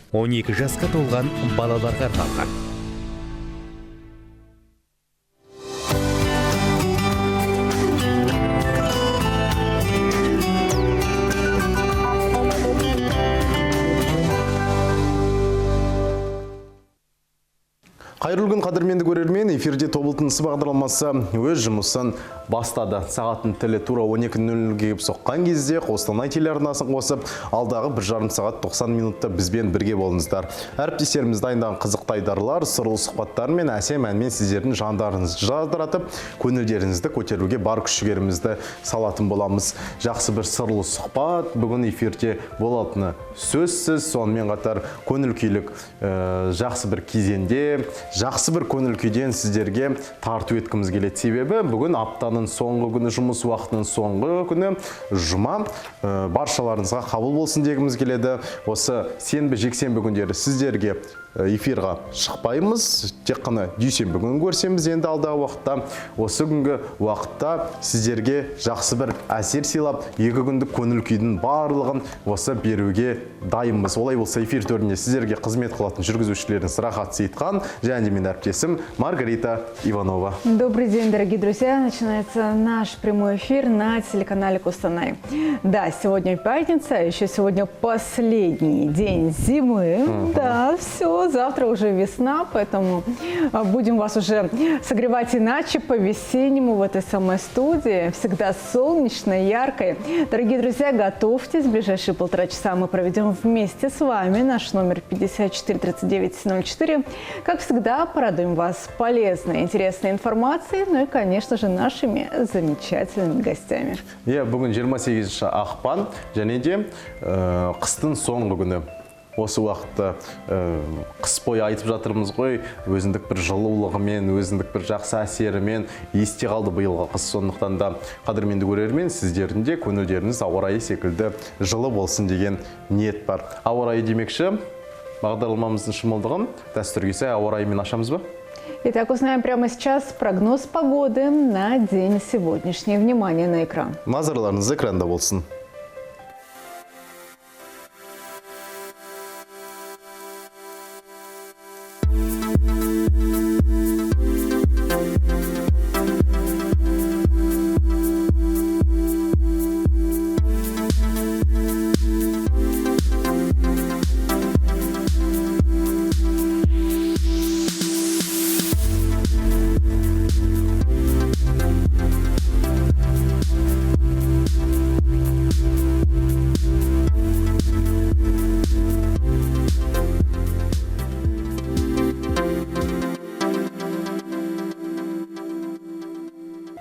12 жасқа толған балаларға арналған. Қайырлы күн қадірменді көрермен, эфирде тобылтынысы бағдарламасы өз жұмысын бастады. Сағаттың тілі тура 12:00-ге кеп соққан кезде Қостанай телеарнасын қосып, алдағы 1,5 сағат 90 минутта бізбен бірге болыңыздар. Әріптестеріміз дайындаған қызықты айдарлар, сырлы сұхбаттар мен әсем әнмен сіздердің жандарыңызды жадыратып, көңілдеріңізді көтеруге бар күш-жігерімізді салатын боламыз. Жақсы бір сырлы сұхбат бүгін эфирде болатыны сөзсіз, сонымен қатар көңіл-күйлік жақсы бір кезеңде, жақсы бір көңіл күйден сіздерге тарту еткіміз келеді. Себебі бүгін аптаның соңғы күні, жұмыс уақытының соңғы күні, жұма, баршаларыңызға қабыл болсын дегіміз келеді. Осы сенбі, жексенбі күндері сіздерге эфирға шықпаймыз, тек қана дүйсенбі күнін көрсеміз. Енді алдағы уақытта, осы күнгі уақытта сіздерге жақсы бір әсер сыйлап, 2 күндік көңіл күйдің барлығын осы беруге дайынбыз. Олай болса, эфир төрінде сіздерге қызмет қылатын жүргізушілеріңіз Рахат Сейітхан және мен әріптесім Маргарита Иванова. Добрый день, дорогие друзья! Начинается наш прямой эфир на телеканале Костанай. Да, сегодня пятница, еще сегодня последний день зимы. Да, все, завтра уже весна, поэтому будем вас уже согревать иначе, по-весеннему в этой самой студии. Всегда солнечной, яркой. Дорогие друзья, готовьтесь. В ближайшие 1,5 часа мы проведем вместе с вами. Наш номер 54 39 04. Как всегда, порадуем вас полезной, интересной информацией, ну и, конечно же, нашими замечательными гостями. Я бүгін 28 ақпан, және де қыстың соңғы күні. Осы уақытта қыс бойы айтып жатырмыз ғой, өзіндік бір жылулығымен, өзіндік бір жақсы әсерімен есте қалды биылғы қыс. Сондықтан да қадірменді көрермен, сіздердің де көңілдеріңіз ауа райы секілді жылы болсын деген ниет бар. Ауа райы демекші, бағдарламамыздың шымылдығын дәстүрге сай ауа райымен ашамыз ба? Итак, узнаем прямо сейчас прогноз погоды на день сегодняшний. Внимание на экран. Назарларыңыз экранда болсын.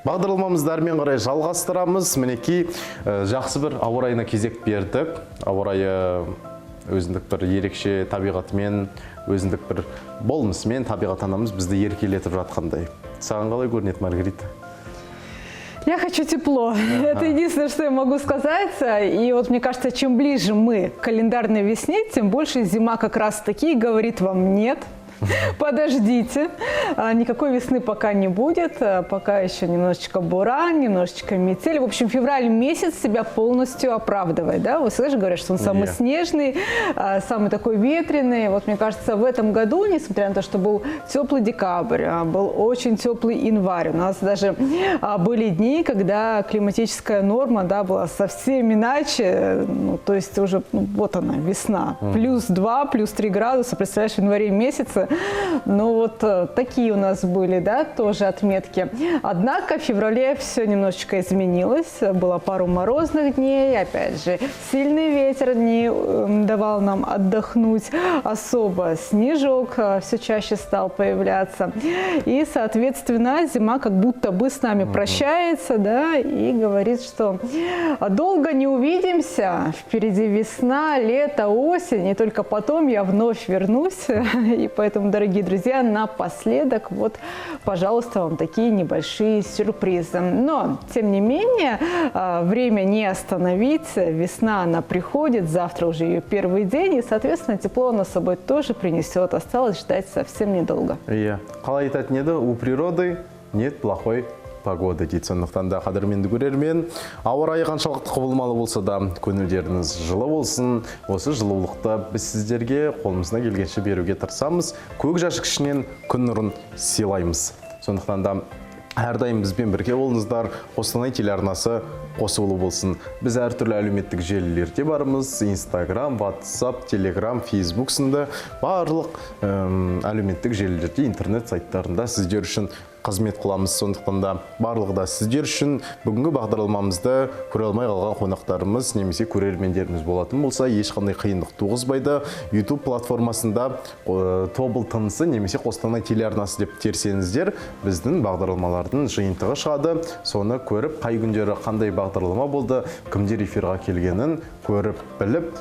Бағдарламамызды әрмен қарай жалғастырамыз. Мінекей жақсы бір ауа райына кезек бердік. Ауа райы өзіндік бір ерекше табиғатымен, өзіндік бір болмысымен табиғат анамыз бізді еркелетіп жатқандай. Саған қалай көрінеді, Маргарита? Я хочу тепло. Это единственное, что я могу сказать. И вот мне кажется, чем ближе мы к календарной весне, тем больше зима как раз таки говорит вам нет. Подождите, никакой весны пока не будет, пока еще немножечко буран, немножечко метель. В общем, февраль месяц себя полностью оправдывает, да? Вы слышите, говорят, что он самый снежный, самый такой ветреный. Вот мне кажется, в этом году, несмотря на то, что был теплый декабрь, был очень теплый январь, у нас даже были дни, когда климатическая норма, да, была совсем иначе, ну, то есть уже вот она, весна, +2, +3 градуса, представляешь, в январе месяце. Ну вот такие у нас были, да, тоже отметки. Однако в феврале все немножечко изменилось. Было пару морозных дней, опять же, сильный ветер не давал нам отдохнуть особо. Снежок все чаще стал появляться. И, соответственно, зима как будто бы с нами прощается, да, и говорит, что долго не увидимся. Впереди весна, лето, осень, и только потом я вновь вернусь. И поэтому, дорогие друзья, напоследок, вот, пожалуйста, вам такие небольшие сюрпризы. Но, тем не менее, время не остановить. Весна, она приходит, завтра уже ее первый день, и, соответственно, тепло она с собой тоже принесет. Осталось ждать совсем недолго. Қалай айтатын еді, у природы нет плохой погода дейді. Сондықтан да қадірменді көрермен, ауа райы қаншалықты құбылмалы болса да, көңілдеріңіз жылы болсын. Осы жылулықты біз сіздерге қолымыздан келгенше беруге тырысамыз. Көк жәшік ішінен күн нұрын сыйлаймыз. Сондықтан да әрдайым бізбен бірге болыңыздар. Қостанай телеарнасы қосылу болсын. Біз әртүрлі әлеуметтік желілерде бармыз. Instagram, WhatsApp, Telegram, Facebook сынды барлық әлеуметтік желілерде, интернет сайттарында сіздер үшін қызмет қыламыз. Сондықтан да барлығы да сіздер үшін бүгінгі бағдарламамызды көре алмай қалған қонақтарымыз немесе көрермендеріміз болатын болса, ешқандай қиындық туғызбайды. YouTube платформасында тобыл тынысы немесе Қостанай телеарнасы деп терсеңіздер, біздің бағдарламалардың жиынтығы шығады. Соны көріп, қай күндері қандай бағдарлама болды, кімдер эфирға келгенін көріп, біліп,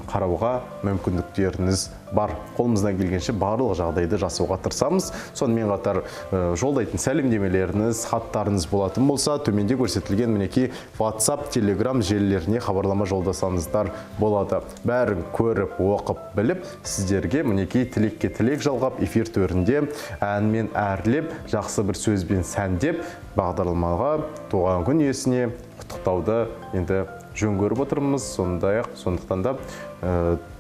қарауға мүмкіндіктеріңіз бар. Қолымыздан келгенше барлық жағдайды жасауға тырысамыз. Сонымен қатар жолдайтын сәлемдемелеріңіз, хаттарыңыз болатын болса, төменде көрсетілген мінекей WhatsApp, Telegram желілеріне хабарлама жолдасаңыздар болады. Бәрін көріп, оқып, біліп, сіздерге мінекей тілекке тілек жалғап, эфир төрінде әнмен әрлеп, жақсы бір сөзбен сәндеп, бағдарламаға туған күн иесіне құттықтауды енді жөн көріп отырмыз. Сондықтан да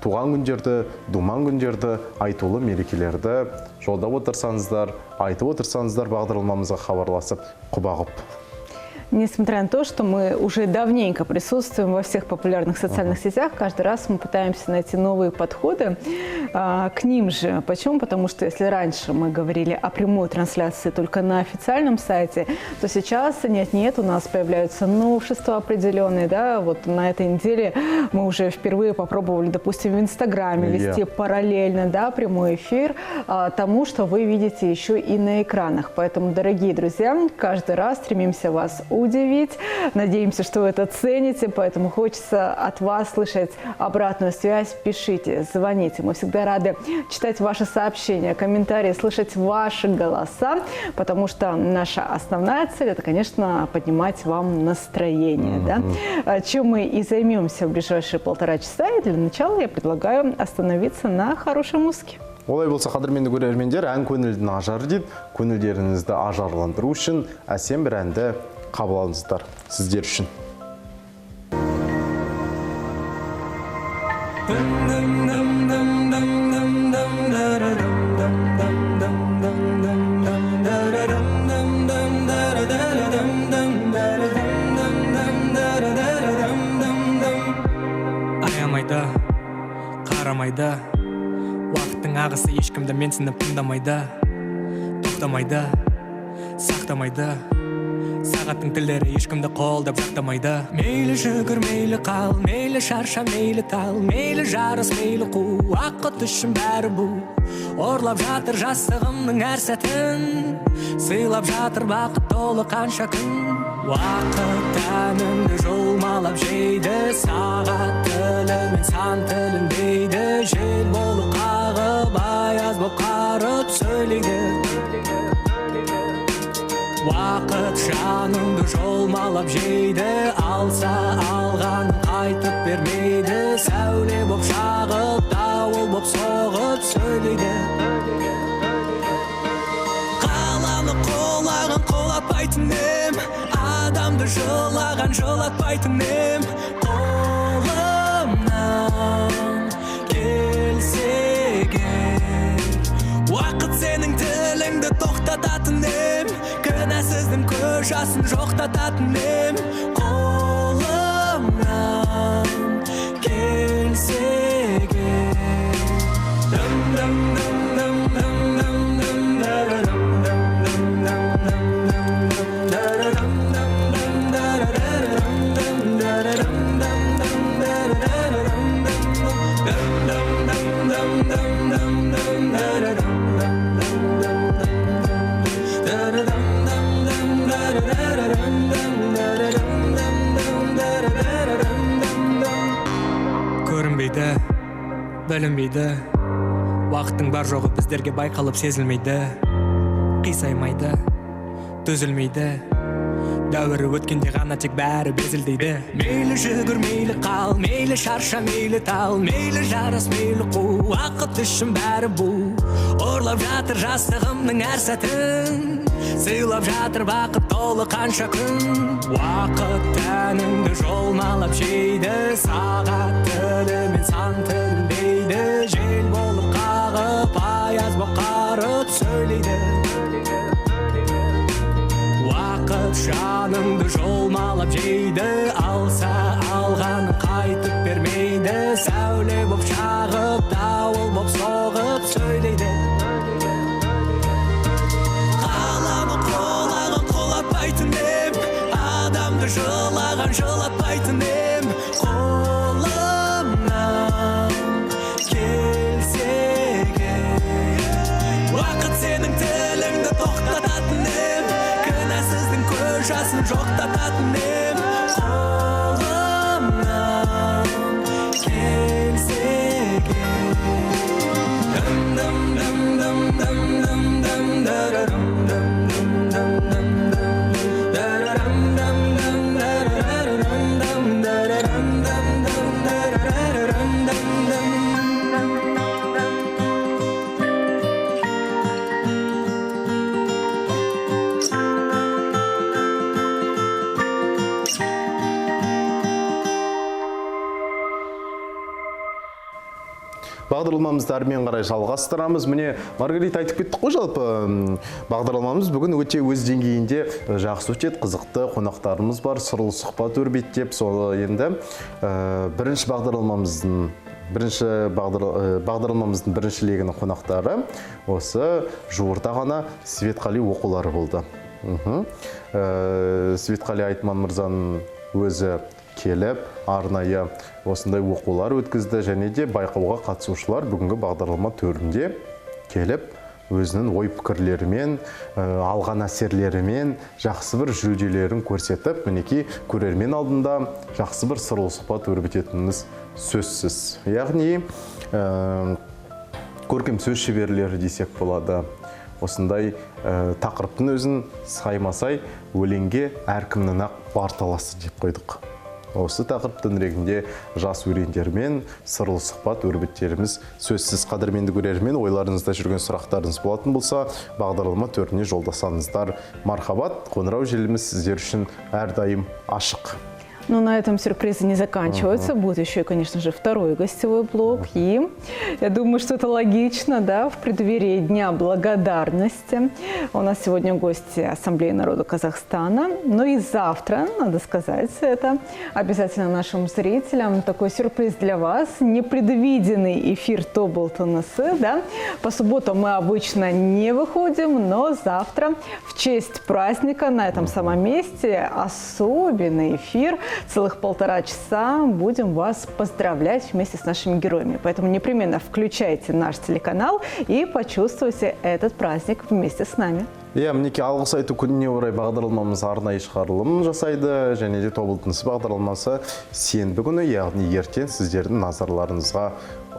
туған күндерді, думан күндерді, айтулы мерекелерді жолдап отырсаңыздар, айтып отырсаңыздар, бағдарламамызға хабарласып, құба-құп. Несмотря на то, что мы уже давненько присутствуем во всех популярных социальных сетях, каждый раз мы пытаемся найти новые подходы к ним же. Почему? Потому что если раньше мы говорили о прямой трансляции только на официальном сайте, то сейчас нет-нет, у нас появляются новшества определенные. Да? Вот на этой неделе мы уже впервые попробовали, допустим, в Инстаграме вести параллельно, да, прямой эфир тому, что вы видите еще и на экранах. Поэтому, дорогие друзья, каждый раз стремимся вас удивить. Надеемся, что вы это цените, поэтому хочется от вас слышать обратную связь. Пишите, звоните. Мы всегда рады читать ваши сообщения, комментарии, слышать ваши голоса, потому что наша основная цель – это, конечно, поднимать вам настроение. Да? Чем мы и займемся в ближайшие 1,5 часа. И для начала я предлагаю остановиться на хорошей музыке. Олай болса, қадірменді көрермендер, ән көңілдің ажары дейді. Көңілдеріңізді ажарландыру үшін әсем бір әнді қабыл алыңыздар сіздер үшін. Аямайды, қарамайды, уақыттың ағысы ешкімді менсініп тыңдамайды, тоқтамайды, сақтамайды. Сағаттың тілдері ешкімді қолдап жақтамайды. Мейлі жүгір, мейлі қал, мейлі шарша, мейлі тал, мейлі жарыс, мейлі қу, уақыт үшін бәрі бұл. Орлап жатыр жастығымның әр сәтін, сыйлап жатыр бақыт толы қанша күн. Уақыт әнімді жұлмалап жейді, сағат тілімен сан тілін дейді. Жел болып қағып, аяз болып қарып сөйлейді. Уақыт жанымды жолмалап жейді, алса алғанын қайтып бермейді. Сәуле боп жағып, дауыл боп соғып сөйлейді. Қаланы қолаған қолатпайтын ем, адамды жылаған жылатпайтын ем. Қолымнан келсе егер, уақыт сенің тіліңді тоқтататын ем. Кінәсіздің көз жасын жоқтататын ем. Қолымнан келсе егер. Көрінбейді, білінбейді, уақыттың бар жоғы біздерге байқалып сезілмейді. Қисаймайды, төзілмейді, дәуірі өткенде ғана тек бәрі безілдейді. Мейлі жүгір, мейлі қал, мейлі шарша, мейлі тал, мейлі жарыс, мейлі қу, уақыт үшін бәрі бұл. Орлап жатыр жастығымның әр сәтін, сыйлап жатыр бақыт толы қанша күн. Уақыт тәніңді жолмалап жейді, сағат тілімен сан тіліндейді. Жел болып қағып, аяз боп қарып сөйлейді. Уақыт жаныңды жолмалап жейді, алса алғанын қайтып бермейді. Сәуле боп шағып, дауыл боп соғып сөйлейді. Қаланы қолағы қолатпайтын ем, адамды жылаған жылатпайтын ем. Қолымнан келсе уақыт сенің тіліңді тоқтататын ем, кінәсіздің көз жасын жоқтататын ем. Қолымнан келсе Бағдарламамызды әрмен қарай жалғастырамыз. Міне, Маргарита айтып кеттік қой, жалпы бағдарламамыз бүгін өте өз деңгейінде жақсы өтеді, қызықты қонақтарымыз бар, сырлы сұхбат өрбеттеп, сол енді бірінші бағдарламамыздың бірінші легінің қонақтары осы жуырда ғана Светқали оқулары болды. Светқали Айтман мырзаның өзі келіп, арнайы осындай оқулар өткізді, және де байқауға қатысушылар бүгінгі бағдарлама төрінде келіп, өзінің ой пікірлерімен, алған әсерлерімен жақсы бір жүлделерін көрсетіп, мінекей көрермен алдында жақсы бір сырлы сұхбат өрбітетініміз сөзсіз. Яғни көркем сөз шеберлері десек болады. Осындай тақырыптың өзін саймасай өлеңге әркімнің ақ бар таласы деп қойдық. Осы тақырыптың регінде жас өрендермен сырлы сұхбат өрбіттеріміз сөзсіз. Қадірменді көрермен, ойларыңызда жүрген сұрақтарыңыз болатын болса, бағдарлама төріне жолдасаңыздар мархабат. Қоңырау желіміз сіздер үшін әрдайым ашық. Но на этом сюрпризы не заканчиваются. Будет еще, конечно же, второй гостевой блок. И я думаю, что это логично, да, в преддверии Дня благодарности. У нас сегодня гости Ассамблеи народа Казахстана. Но и завтра, надо сказать, это обязательно нашим зрителям такой сюрприз для вас. Непредвиденный эфир Тобыл-ТНС, да. По субботам мы обычно не выходим, но завтра в честь праздника на этом самом месте особенный эфир. Целых 1,5 часа будем вас поздравлять вместе с нашими героями. Поэтому непременно включайте наш телеканал и почувствуйте этот праздник вместе с нами. Мінеке алғыс айту күніне орай бағдарламамыз арнайы шығарылым жасайды, және де Тобыл-ТНС бағдарламасы сенбі күні, яғни ертең сіздердің назарларыңызға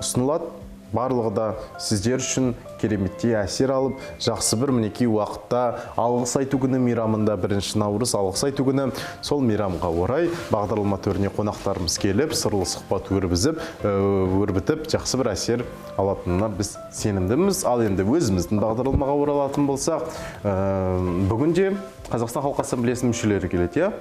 ұсынылады. Барлығы да сіздер үшін кереметтей әсер алып, жақсы бір мінекей уақытта алғыс айту күні мейрамында 1 наурыз алғыс айту күні, сол мейрамға орай бағдарлама төріне қонақтарымыз келіп, сырлы сұхбат өрбітіп, жақсы бір әсер алатынына біз сенімдіміз. Ал енді өзіміздің бағдарламаға оралатын болсақ, бүгінде Қазақстан Халқы Ассамблеясының мүшелері келеді,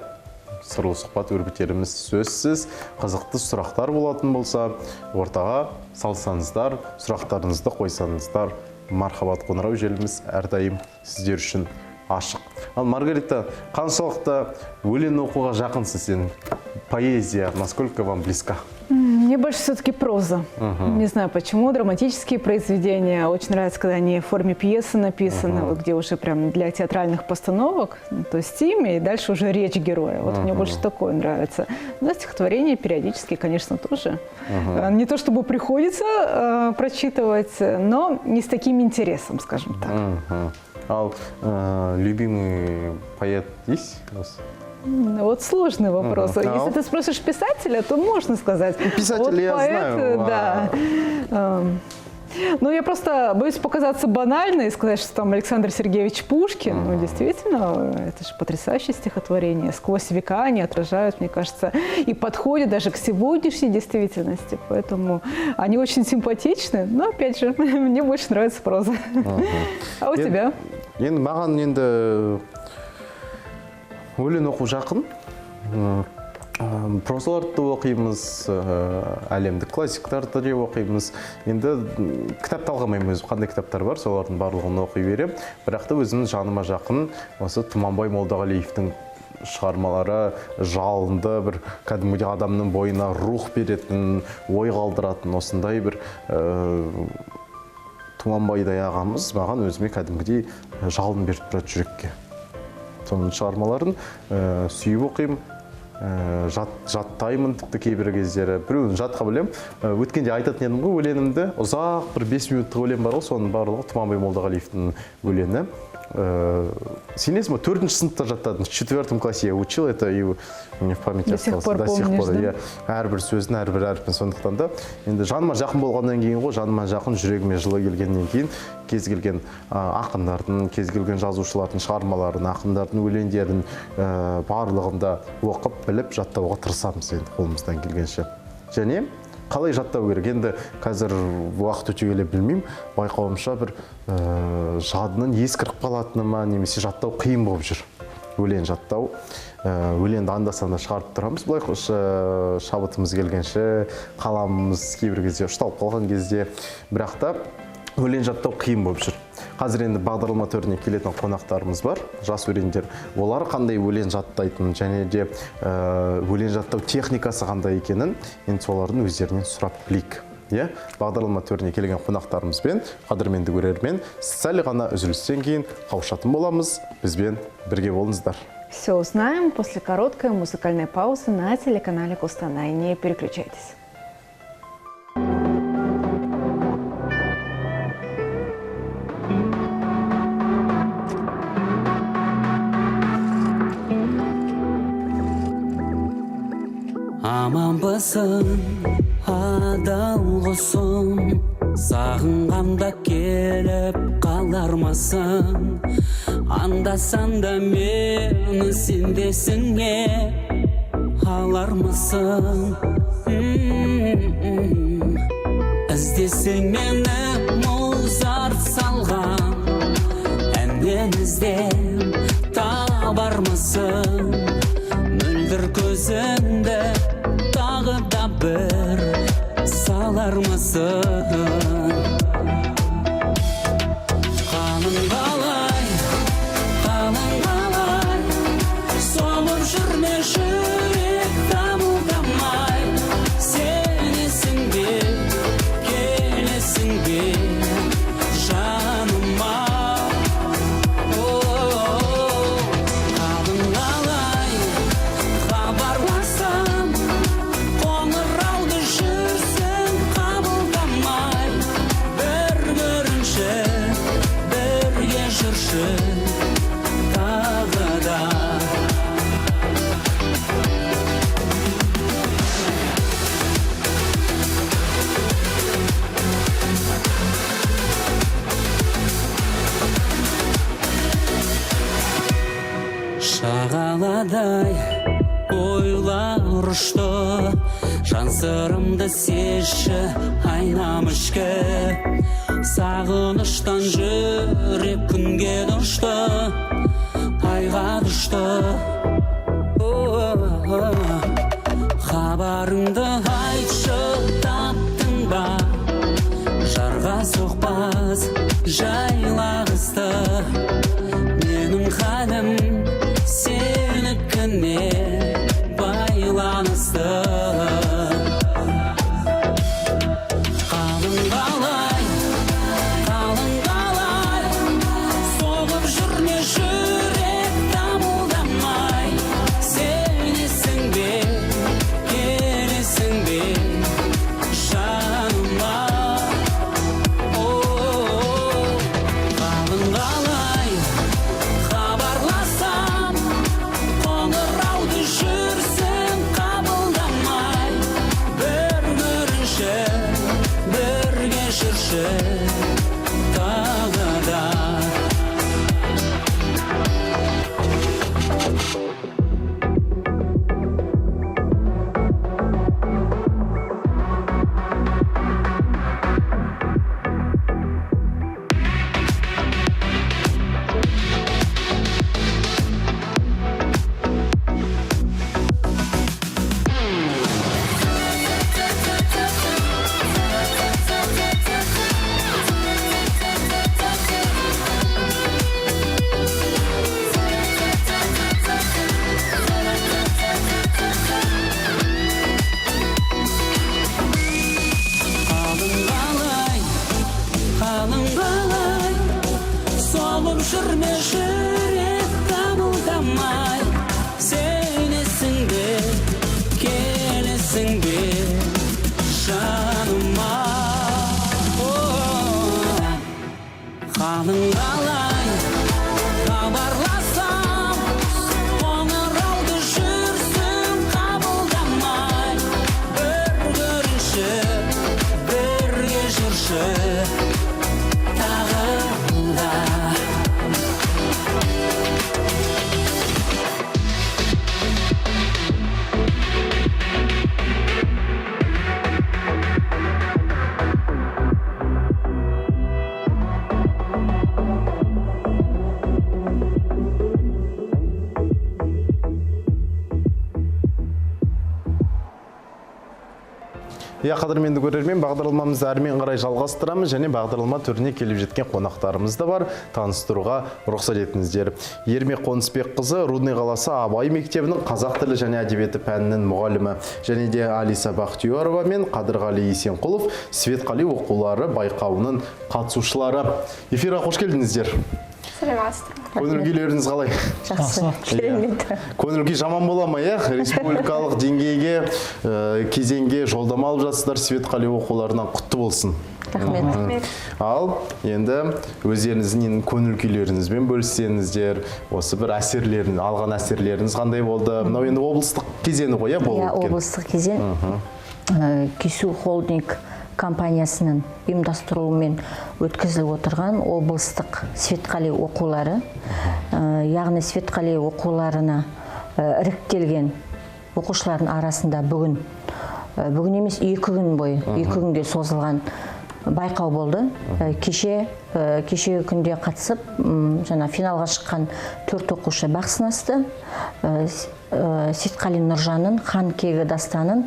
сырлы сұхбат өрбітеріміз сөзсіз, қызықты сұрақтар болатын болса, ортаға салсаңыздар, сұрақтарыңызды қойсаңыздар, мархабат. Қоңырау желіміз әрдайым сіздер үшін ашық. Ал Маргарита, қаншалықты өлең оқуға жақынсыз сен? Поэзия насколько вам близка? Мне больше все-таки проза. Не знаю почему. Драматические произведения. Очень нравится, когда они в форме пьесы написаны, вот где уже прям для театральных постановок, то есть имя и дальше уже речь героя. Вот мне больше такое нравится. Но стихотворение периодически, конечно, тоже. Не то чтобы приходится прочитывать, но не с таким интересом, скажем так. А любимый поэт есть? Вот сложный вопрос. Если ты спросишь писателя, то можно сказать. Писателя вот я поэт, знаю. Да. Ну, я просто боюсь показаться банальной и сказать, что там Александр Сергеевич Пушкин. Ну, действительно, это же потрясающее стихотворение. Сквозь века они отражают, мне кажется, и подходят даже к сегодняшней действительности. Поэтому они очень симпатичны. Но, опять же, мне больше нравится проза. А у тебя? Енді маған енді өлең оқу жақын. Прозаларды оқимыз, әлемдік классиктарды да оқимыз. Енді кітап талғамаймын өзім, қандай кітаптар бар, солардың барлығын оқи берем. Бірақ та өзіміз жаныма жақын осы Тұманбай Молдағалиевтің шығармалары жалынды бір кәдімгідей адамның бойына рух беретін, ой қалдыратын осындай бір Тұманбайдай ағамыз маған өзіме кәдімгідей жалын беріп тұрады жүрекке. Соның шығармаларын сүйіп оқимын, жаттаймын тіпті кейбір кездері. Біреуін жатқа білем. Өткенде айтатын едім ғой өлеңімді. Ұзақ бір 5 минуттық өлең бар ғой, соның барлығы Тұманбай Молдағалиевтің өлеңі. Сенесің бе, 4-ші сыныпта жаттадым. В 4 классе я учил это, и мне в памяти осталось. До сих пор помнишь, да? Әрбір сөзін, әрбір әрпін, сондықтан да. Енді жаныма жақын болғаннан кейін ғой, жаныма жақын, жүрегіме жылы келгеннен кейін, кез келген ақындардың, кез келген жазушылардың шығармаларын, ақындардың өлеңдерін барлығында оқып, біліп, жаттауға тырысамыз енді қолымыздан келгенше. Және қалай жаттау керек? Енді қазір уақыт өте келе білмеймін, байқауымша бір жадының ескіріп қалатыны ма, немесе жаттау қиын болып жүр. Өлең жаттау, өлеңді анда-санда шығарып тұрамыз. Былай шабытымыз келгенше, қаламымыз кейбір кезде ұшталып қалған кезде, бірақ та өлең жаттау қиын болып жүр. Қазір енді бағдарлама түріне келетін қонақтарымыз бар, жас өрендер. Олар қандай өлең жаттайтынын және де өлең жаттау техникасы қандай екенін енді солардың өздерінен сұрап білейік. Бағдарлама түріне келген қонақтарымызбен, қадірменді көрермен, сәл ғана үзілістен кейін қауышатын боламыз. Бізбен бірге болыңыздар. Все узнаем после короткой музыкальной паузы на телеканале Костанай. Не переключайтесь. Аманбысың, адал құсым, сағынғанда келіп қалармысың? Анда-санда мені сендесіңе алармысың? Іздесең мені мұзарт салған, әннен ізден табармысың? Мөлдір көзіңді тағы да бір салармысың? Қалың қалай, соғып жүрме жүрек дамылдамай. Сенесің бе, келесің бе жаныма? Шағаладай ойлар ұшты, жан сырымды сезші айнам ішкі. Сағыныштан жүрек күнге ұшты, айға düşті. Хабарыңды айтшы, таптың ба? Жарға соқпас жайлағысты, менің халім сенікіне байланысты. Қалың қалай, соғып жүрме жүрек дамылдамай. Сенесің бе, келесің бе жаныма? Қалың қалай, хабарласам, қоңырауды жүрсің қабылдамай. Бір көрінші, бірге жүрші тағы да. Қалың қалай хабарласам, қоңырауды жүрсің қабылдамай. Бір көрінші, бірге жүрші тағы да. Иә, қадірменді көрермен, бағдарламамызды әрмен қарай жалғастырамыз, және бағдарлама түріне келіп жеткен қонақтарымыз да бар, таныстыруға рұқсат етіңіздер. Ермек Қонысбекқызы Рудный қаласы Абай мектебінің қазақ тілі және әдебиеті пәнінің мұғалімі, және де Алиса Бақтиярова мен Қадырғали Есенқұлов Светқали оқулары байқауының қатысушылары. Эфирға қош келдіңіздер. Сәлеметсіздер. Көңіл күйлеріңіз қалай? Жақсы. Керемет. Көңіл күй жаман бола ма, республикалық деңгейге, кезеңге жолдама алып жатсыздар, Светқали оқуларынан құтты болсын. Рахмет. Ал енді өздеріңіздің көңіл күйлеріңізбен бөліссеңіздер, осы бір әсерлерін, алған әсерлеріңіз қандай болды? Мынау енді облыстық кезеңі ғой, Иә, облыстық кезең. Кесу холдинг компаниясының ұйымдастыруымен өткізіліп отырған облыстық Светқали оқулары, яғни Светқали оқуларына іріктелген оқушылардың арасында бүгін емес 2 күн бойы, 2 күнге созылған байқау болды. Кеше күнде қатысып, жаңа финалға шыққан 4 оқушы бақ сынасты. Светқали Нұржанның Хан кегі дастанын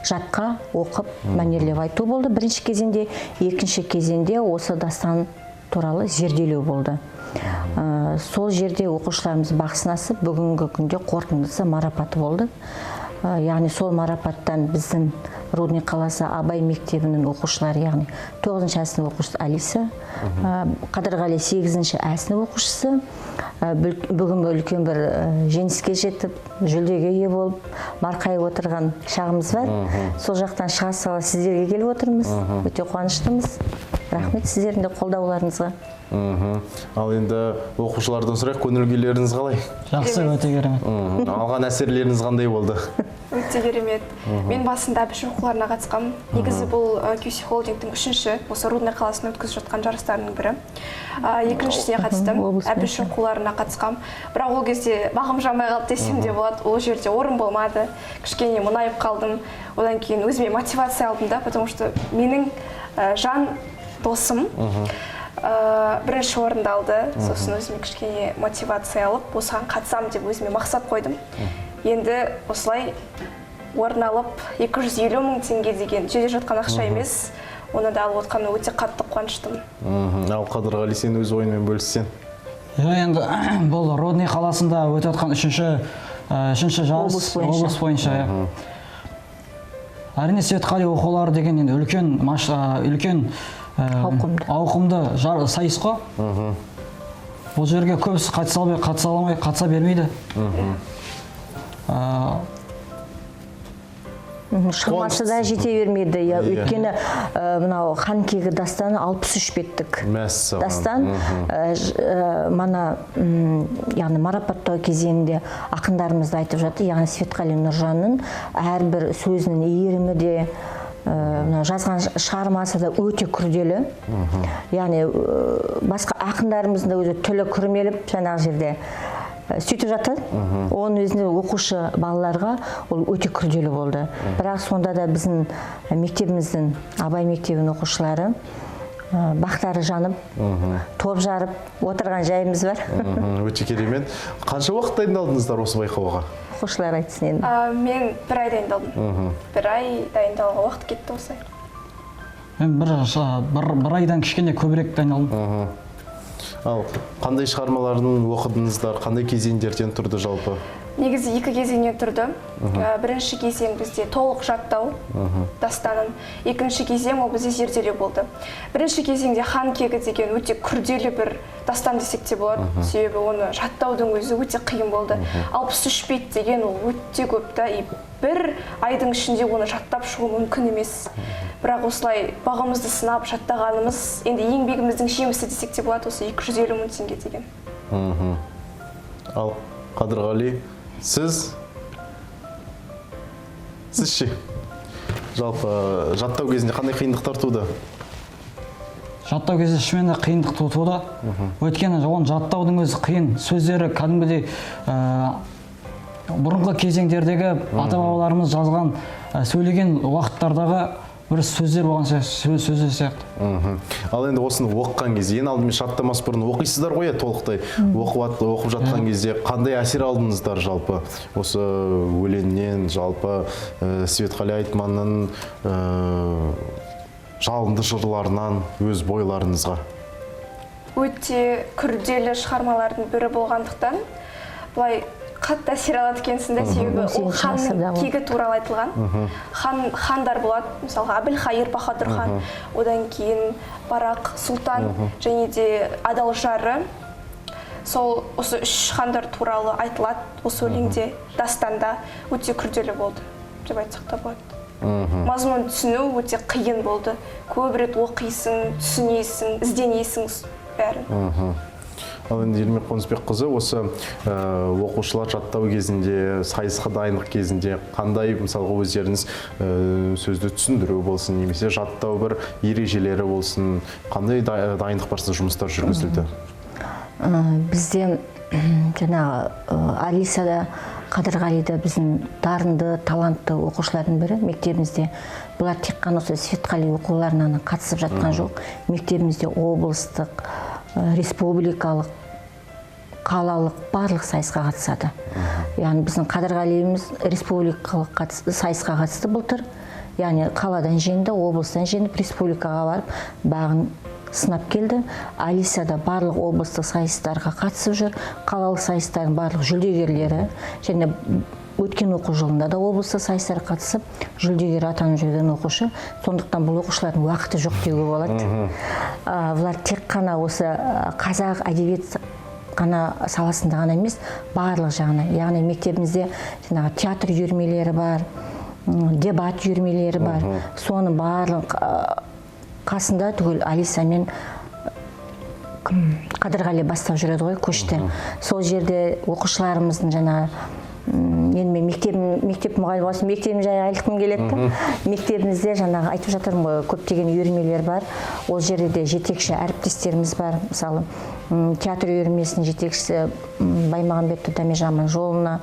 жатқа оқып мәнерлеп айту болды. Бірінші кезеңде, екінші кезеңде осы дастан туралы зерделеу болды. Сол жерде оқушыларымыз бақ сынасып, бүгінгі күнде қорытындысы марапаты болды. Яғни сол марапаттан біздің Рудный қаласы Абай мектебінің оқушылары, яғни 9-шы сынып оқушысы Алиса, Қадырғали 8-ші сынып оқушысы, бүгін үлкен бір жеңіске жетіп, жүлдеге ие болып, марқайып отырған шағымыз бар. Сол жақтан шыға сала сіздерге келіп отырмыз. Өте қуаныштымыз. Рахмет сіздердің де қолдауларыңызға. Ал енді оқушылардан сұрайық, көңіл күйлеріңіз қалай? Жақсы, өте керемет. Алған әсерлеріңіз қандай болды? Өте керемет. Мен басында әбіш оқуларына қатысқам. Негізі бұл Кесу холдингтің 3-ші, осы Рудный қаласында өткізіп жатқан жарыстарының бірі. Екіншісіне қатыстым, әбіш оқуларына қатысқам. Бірақ ол кезде бағым жамай қалды десем де болады. Ол жерде орын болмады. Кішкене мұнайып қалдым. Одан кейін өзіме мотивация алдым да, потому что менің жан досым бірінші орынды алды. Сосын өзіме кішкене мотивация алып, осыған қатысам деп өзіме мақсат қойдым. Енді осылай орын алып 250 мың теңге деген жерде жатқан ақша емес, оны да алып отқанына өте қатты қуаныштымын. Ал Қадырғали, сен өз ойыңмен бөліссең. Енді бұл Рудный қаласында өтіп жатқан 3-ші жарыс облыс бойынша. Әрине Светқали оқулары деген енді үлкен ауқымды сайыс қой. Бұл жерге көбісі қатыса бермейді. Шығмасы да жете бермеді. Өйткені мынау Хан кегі дастаны 63 беттік дастан. Мана яғни марапаттау кезеңінде ақындарымызды айтып жатты. Яғни Светқали Нұржанның әрбір сөзінің иірімі де, жазған шығармасы да өте күрделі. Яғни басқа ақындарымыздың да өзі тілі күрмеліп жаңағы жерде сөйтіп жатыр. Оның өзінде оқушы балаларға ол өте күрделі болды. Бірақ сонда да біздің мектебіміздің, Абай мектебінің оқушылары бақтары жанып, топ жарып отырған жайымыз бар. Өте керемет. Қанша уақыт дайындалдыңыздар осы байқауға? Оқушылар айтсын енді. Мен 1 ай дайындалдым. 1 ай дайындалуға уақыт кетті осылай. Мен бір айдан кішкене көбірек дайындалдым. Ал қандай шығармаларын оқыдыңыздар, қандай кезеңдерден тұрды жалпы? Негізі екі кезеңнен тұрды. Бірінші кезең бізде толық жаттау дастанын. Екінші кезең ол бізде зерделеу болды. Бірінші кезеңде хан кегі деген өте күрделі бір дастан десек те болады. Себебі оны жаттаудың өзі өте қиын болды. 63 бет деген ол өте көп та. Бір айдың ішінде оны жаттап шығу мүмкін емес. Бірақ осылай бағымызды сынап жаттағанымыз, енді еңбегіміздің жемісі десек те болады, осы 250 мың теңге деген. Ал Қадырғали, сіз ше? Жалпы жаттау кезінде қандай қиындықтар туды? Жаттау кезде шынымен де қиындық туды. Өйткені оны жаттаудың өзі қиын. Сөздері кәдімгідей бұрынғы кезеңдердегі ата-бабаларымыз жазған сөйлеген уақыттардағы бір сөздер болған сөздер сияқты. Ал енді осыны оқыған кезде, ең алдымен жаттамас бұрын оқисыздар ғой, толықтай оқып жатқан кезде қандай әсер алдыңыздар жалпы? Осы өлеңнен, жалпы Светқали Айтманның жалынды жырларынан өз бойларыңызға? Өте күрделі шығармалардың бірі болғандықтан, бұлай қатты әсер алады екенсің де, себебі ол ханның кегі туралы айтылған. Хандар болады, мысалға Әбілқайыр Баһадүр хан, одан кейін Барақ Сұлтан және де адал жары. Сол осы 3 хандар туралы айтылады осы өлеңде, дастанда өте күрделі болды деп айтсақ та болады. Мазмұнын түсіну өте қиын болды. Көп рет оқисың, түсінесің, ізденесің бәрін. Ал енді Ермек Қонысбекқызы, осы оқушылар жаттау кезінде, сайысқа дайындық кезінде қандай, мысалға өздеріңіз сөзді түсіндіру болсын, немесе жаттау бір ережелері болсын, қандай дайындық барысында жұмыстар жүргізілді? Бізде жаңағы Алисада, Қадырғалида біздің дарынды, талантты оқушылардың бірі мектебімізде. Бұлар тек қана осы Светқали оқуларынан қатысып жатқан жоқ. Мектебімізде облыстық, республикалық, қалалық барлық сайысқа қатысады. Яғни біздің Қадырғалиіміз республикалық сайысқа қатысты былтыр. Яғни қаладан жеңді, облыстан жеңіп, республикаға барып, бағын сынап келді. Алисада барлық облыстық сайыстарға қатысып жүр. Қалалық сайыстардың барлық жүлдегерлері және өткен оқу жылында да облыстық сайыстарға қатысып, жүлдегер атанып жүрген оқушы. Сондықтан бұл оқушылардың уақыты жоқ деуге болады. Бұлар тек қана осы қазақ әдебиет қана саласында ғана емес, барлық жағына. Яғни мектебімізде театр үйірмелері бар, дебат үйірмелері бар. Соның барлық қасында түгел Алиса мен Қадырғали бастап жүреді ғой, көшті. Сол жерде оқушыларымыздың енді мен мектеп мұғалімі болсын, мектебім жай айтқым келеді. Мектебімізде жаңағы айтып жатырмын ғой, көптеген үйірмелер бар. Ол жерде де жетекші әріптестеріміз бар. Мысалы, театр үйірмесінің жетекшісі Баймағамбет Дәмежан Аманжоловна,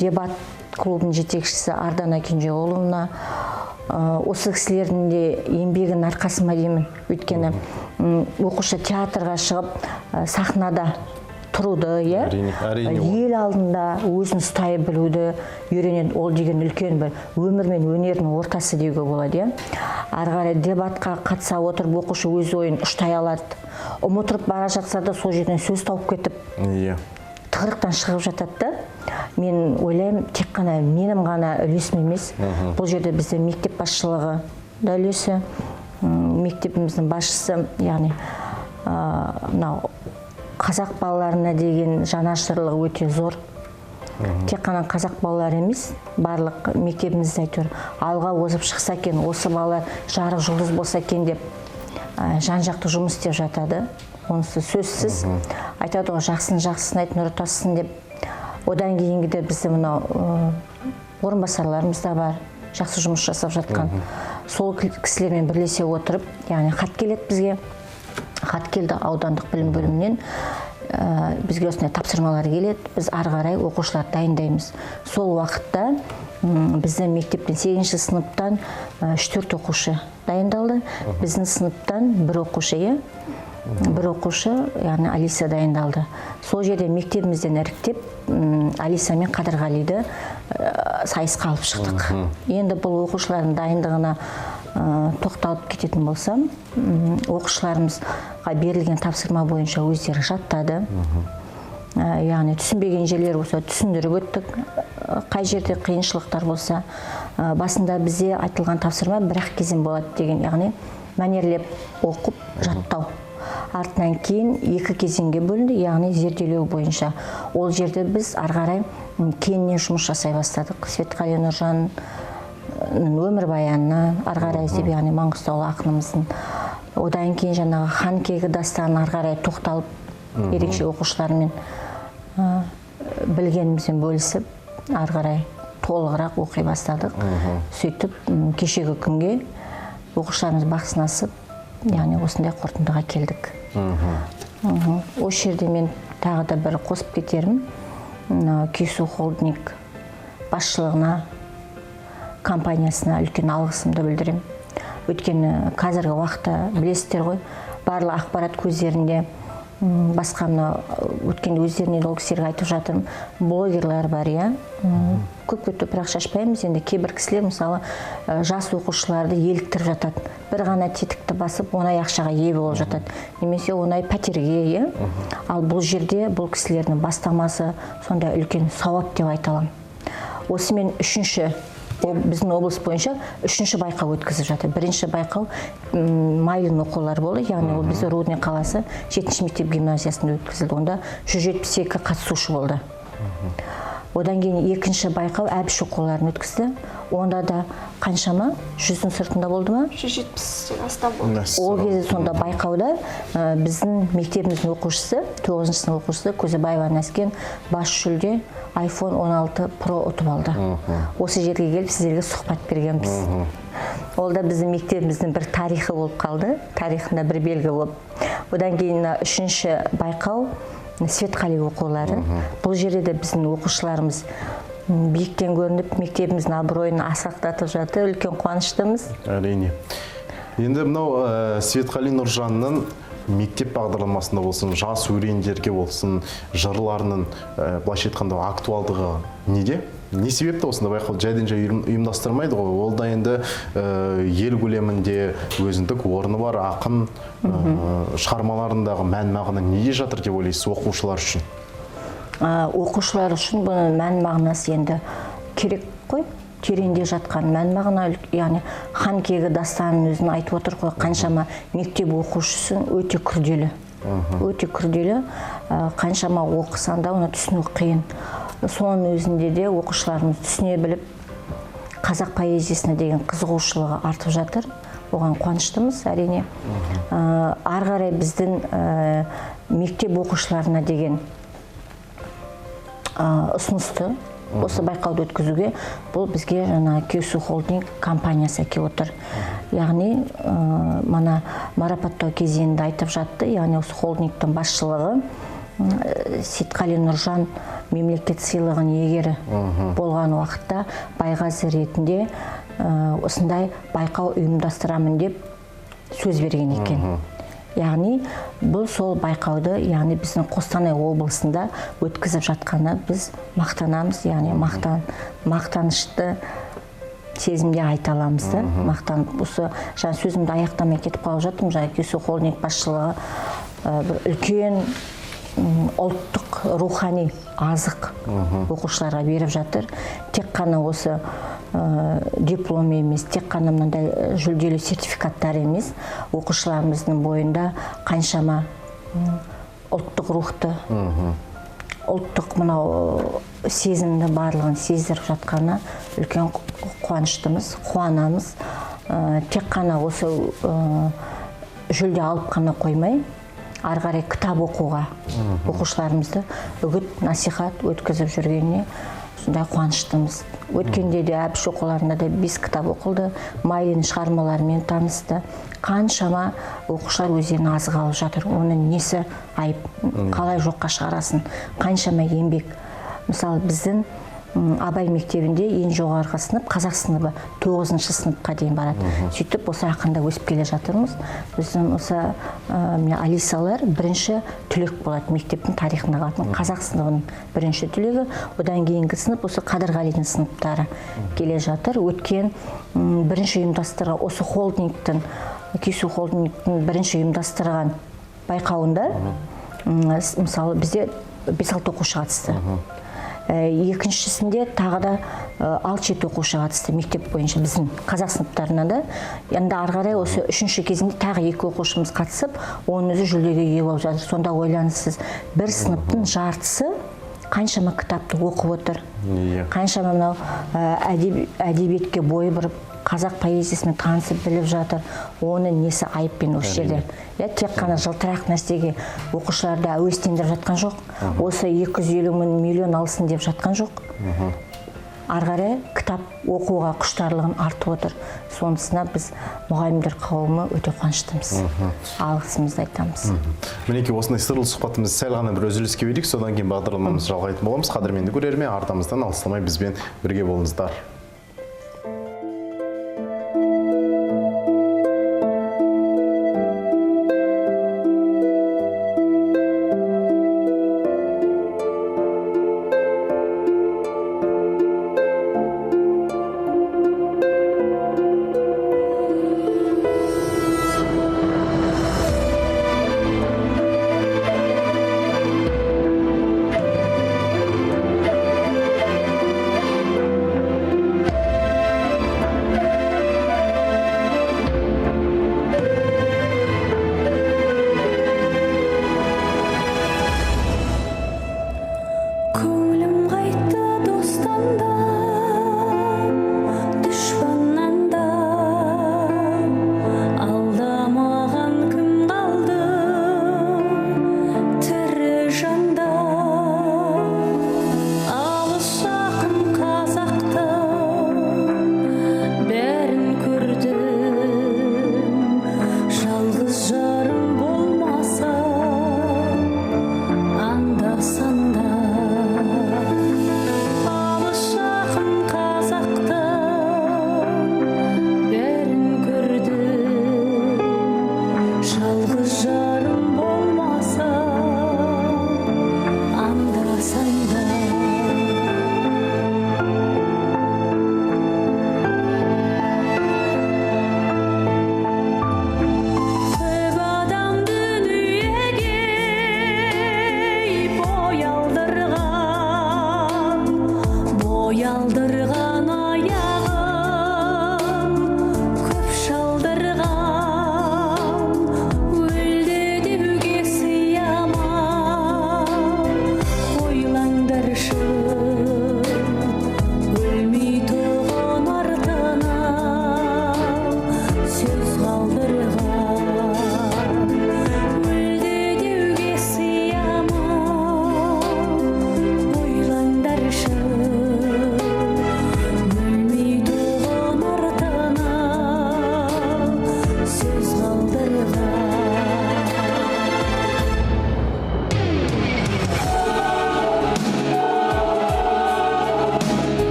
дебат клубының жетекшісі Ардана Кенжеғұловна. Осы кісілердің де еңбегінің арқасыма деймін. Өйткені оқушы театрға шығып, сахнада тұруды, ел алдында өзін ұстай білуді үйренеді. Ол деген үлкен бір өмір мен өнердің ортасы деуге болады. Ары қарай дебатқа қатыса отырып, оқушы өз ойын ұштай алады. Ұмытып бара жатса да сол жерден сөз тауып кетіп, тығырықтан шығып жатады. Мен ойлаймын, тек қана менің ғана үлесім емес. Бұл жерде бізде мектеп басшылығы да үлесі, мектебіміздің басшысы, яғни қазақ балаларына деген жанашырлығы өте зор. Тек қана қазақ балалары емес, барлық мектебімізде әйтеуір алға озып шықса екен, осы балалар жарық жұлдыз болса екен деп жан-жақты жұмыс істеп жатады. Онысы сөзсіз. Айтады ғой, жақсысын жақсысын айт, нұры тасысын деп. Одан кейінгі де бізде мынау орынбасарларымыз да бар, жақсы жұмыс жасап жатқан. Сол кісілермен бірлесе отырып, яғни хат келеді бізге. Хат келді аудандық білім бөлімінен, бізге осындай тапсырмалар келеді, біз ары қарай оқушылар дайындаймыз. Сол уақытта біздің мектептен 8-ші сыныптан 3-4 оқушы дайындалды. Біздің сыныптан бір оқушы, яғни Алиса дайындалды. Сол жерде мектебімізден іріктеп, Алиса мен Қадырғалиді сайысқа алып шықтық. Енді бұл оқушылардың дайындығына тоқталып кететін болсам, оқушыларымызға берілген тапсырма бойынша өздері жаттады. яғни түсінбеген жерлер болса түсіндіріп өттік, қай жерде қиыншылықтар болса. Басында бізде айтылған тапсырма бір-ақ кезең болады деген, яғни мәнерлеп оқып жаттау. Артынан кейін 2 кезеңге бөлінді, яғни зерделеу бойынша. Ол жерде біз арғарай кейіннен жұмыс жасай бастадық. Светқали Нұржан өмірбаянына арғарай деп, яғни Маңғыстаулы ақынымыздың. Одан кейін жаңағы хан кегі дастанын арғарай тоқталып, ерекше оқушылармен білгенімізбен бөлісіп, арғарай толығырақ оқи бастадық. Сөйтіп, кешегі күнге оқушыларымыз бақ сынасып, яғни осындай қорытындыға келдік. Осы жерде мен тағы да бір қосып кетерім. Күйсу холдинг басшылығына, компаниясына үлкен алғысымды білдірем. Өйткені қазіргі уақытта білесіздер ғой, барлық ақпарат көздерінде басқа өткенде өздеріне ол кісілерге айтып жатырмын, блогерлар бар, көп топырақ шашпаймыз. Енді кейбір кісілер мысалы жас оқушыларды еліктіріп жатады, бір ғана тетікті басып оңай ақшаға ие болып жатады, немесе оңай пәтерге. Ал бұл жерде бұл кісілердің бастамасы сондай үлкен сауап деп айта аламын. Осымен біздің облыс бойынша 3-ші байқау өткізіп жатыр. Бірінші байқау Майлин оқулар болды, яғни ол бізді Рудный қаласы 7-ші мектеп гимназиясында өткізілді. Онда 172 қатысушы болды. Одан кейін 2-ші байқау Әбіш оқуларын өткізді. Онда да қаншама? 100-дің сыртында болды ма? 170-тен астам болды. Ол кезде сонда байқауда біздің мектебіміздің оқушысы, 9-шы сынып оқушысы Көзебаева Нәскен бас жүлде iPhone 16 Pro ұтып алды. Осы жерге келіп сіздерге сұхбат бергенбіз. Ол да біздің мектебіміздің бір тарихы болып қалды, тарихында бір белгі болып. Одан кейін 3-ші байқау Светқали оқулары. Бұл жерде де біздің оқушыларымыз биіктен көрініп, мектебіміздің абыройын асқақтатып жатыр, үлкен қуаныштымыз. Әрине. Енді мынау Светқали Нұржанның мектеп бағдарламасында болсын, жас өрендерге болсын, жырларының былайша айтқанда актуалдығы неде? Не себепті осында байқау жайдан жай ұйымдастырмайды ғой? Ол да енді ел көлемінде өзіндік орны бар ақын шығармаларындағы мән-мағына неде жатыр деп ойлайсыз оқушылар үшін? Оқушылар үшін бұның мән-мағынасы енді керек қой. Тереңде жатқан мән-мағына, яғни хан кегі дастанын өзін айтып отыр ғой, қаншама мектеп оқушысын өте күрделі. Өте күрделі, қаншама оқысаң да оны түсіну қиын. Соның өзінде де оқушыларымыз түсіне біліп, қазақ поэзиясына деген қызығушылығы артып жатыр. Оған қуаныштымыз, әрине. Ары қарай біздің мектеп оқушыларына деген ұсынысты осы байқауды өткізуге, бұл бізге жаңа Күйсу холдинг компаниясы келіп отыр. Яғни, мана марапаттау кезеңінде айтып жатты, яғни осы холдингтің басшылығы Светқали Нұржан мемлекет сыйлығын иегері болған уақытта байғазы ретінде осындай байқау ұйымдастырамын деп сөз берген екен. Яғни, бұл сол байқауды, яғни біздің Қостанай облысында өткізіп жатқаны біз мақтанамыз, яғни мақтанышты сезімде айта аламыз. Осы сөзімді аяқтамай кетіп қалып жаттым, Күйсу холдинг басшылығы үлкен ұлттық рухани азық оқушыларға беріп жатыр. Тек қана осы диплом емес, тек қана мынандай жүлделі сертификаттар емес, оқушыларымыздың бойында қаншама ұлттық рухты, ұлттық мынау сезімді барлығын сездіріп жатқаны үлкен қуаныштымыз, қуанамыз. Тек қана осы жүлде алып қана қоймай, ары қарай кітап оқуға оқушыларымызды үгіт насихат өткізіп жүргеніне сондай қуаныштымыз. Өткенде де Әбіш оқуларында да 5 кітап оқылды, Майлин шығармаларымен танысты. Қаншама оқушылар өздеріне азық алып жатыр. Оның несі айып, қалай жоққа шығарасын, қаншама еңбек. Мысалы, біздің Абай мектебінде ең жоғарғы сынып, қазақ сыныбы 9-шы сыныпқа дейін барады. Сөйтіп, осы ақында өсіп келе жатырмыз. Біздің осы Алисалар бірінші түлек болады мектептің тарихында қалатын. Қазақ сыныбының бірінші түлегі, одан кейінгі сынып осы Қадырғалидың сыныптары келе жатыр. Өткен бірінші ұйымдастырған осы холдингтің, Күйсу холдингтің бірінші ұйымдастырған байқауында, мысалы, бізде 5-6 оқушы қатысты. Екіншісінде тағы да 6-7 оқушы қатысты мектеп бойынша біздің қазақ сыныптарына да. Енді ары қарай осы 3-ші кезінде тағы 2 оқушымыз қатысып, оның өзі жүлдеге ие болып жатыр. Сонда ойлаңыз, бір сыныптың жартысы қаншама кітапты оқып отыр. Қаншама мынау әдебиетке бой бұрып, қазақ поэзиясымен танысып біліп жатыр. Оны несі айыппен осы жерде. Тек қана жылтырақ нәрсеге оқушыларды әуестендіріп жатқан жоқ. Осы 250 мың миллион алсын деп жатқан жоқ. Ары қарай кітап оқуға құштарлығын артып отыр. Сонысына біз мұғалімдер қауымы өте қуаныштымыз. Алғысымызды айтамыз. Мінекей осындай сырлы сұхбатымыз сәл ғана бір үзіліске берейік, содан кейін бағдарламамызды жалғайтын боламыз. Қадірменді көрермен, артымыздан алыстамай бізбен бірге болыңыздар.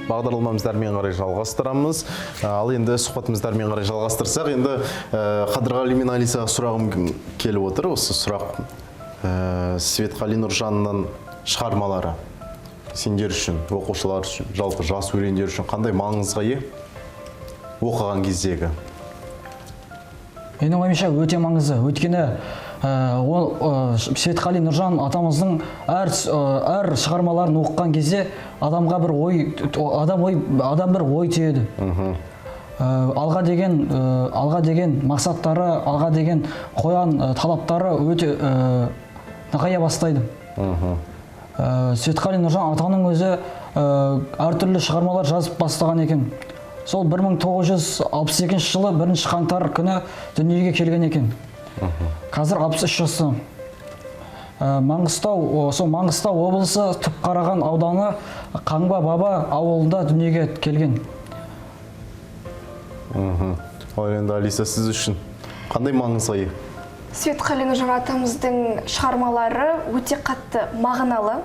бағдарламамыздармен қарай жалғастырамыз. Ал енді сұхбатымыздармен қарай жалғастырсақ, енді Қадырғали мен Алисаға сұрағым келіп отыр. Осы сұрақ Светқали Нұржанның шығармалары сендер үшін, оқушылар үшін, жалпы жас өрендер үшін қандай маңызға ие оқыған кездегі? Менің ойымша өте маңызды. Өйткені Светқали Нұржан атамыздың әр шығармаларын оқыған кезде адамға бір ой түйеді. Алға деген мақсаттары, алға деген қойған талаптары өте нығая бастайды. Светқали Нұржан атаның өзі әртүрлі шығармалар жазып бастаған екен. Сол 1962 жылы 1 қаңтар күні дүниеге келген екен. Қазір 63 жасы. Маңғыстау облысы Түпқараған ауданы Қаңба Баба ауылында дүниеге келген. Ал енді Алиса, сіз үшін қандай маңызға ие? Светқали Нұржан атамыздың шығармалары өте қатты мағыналы,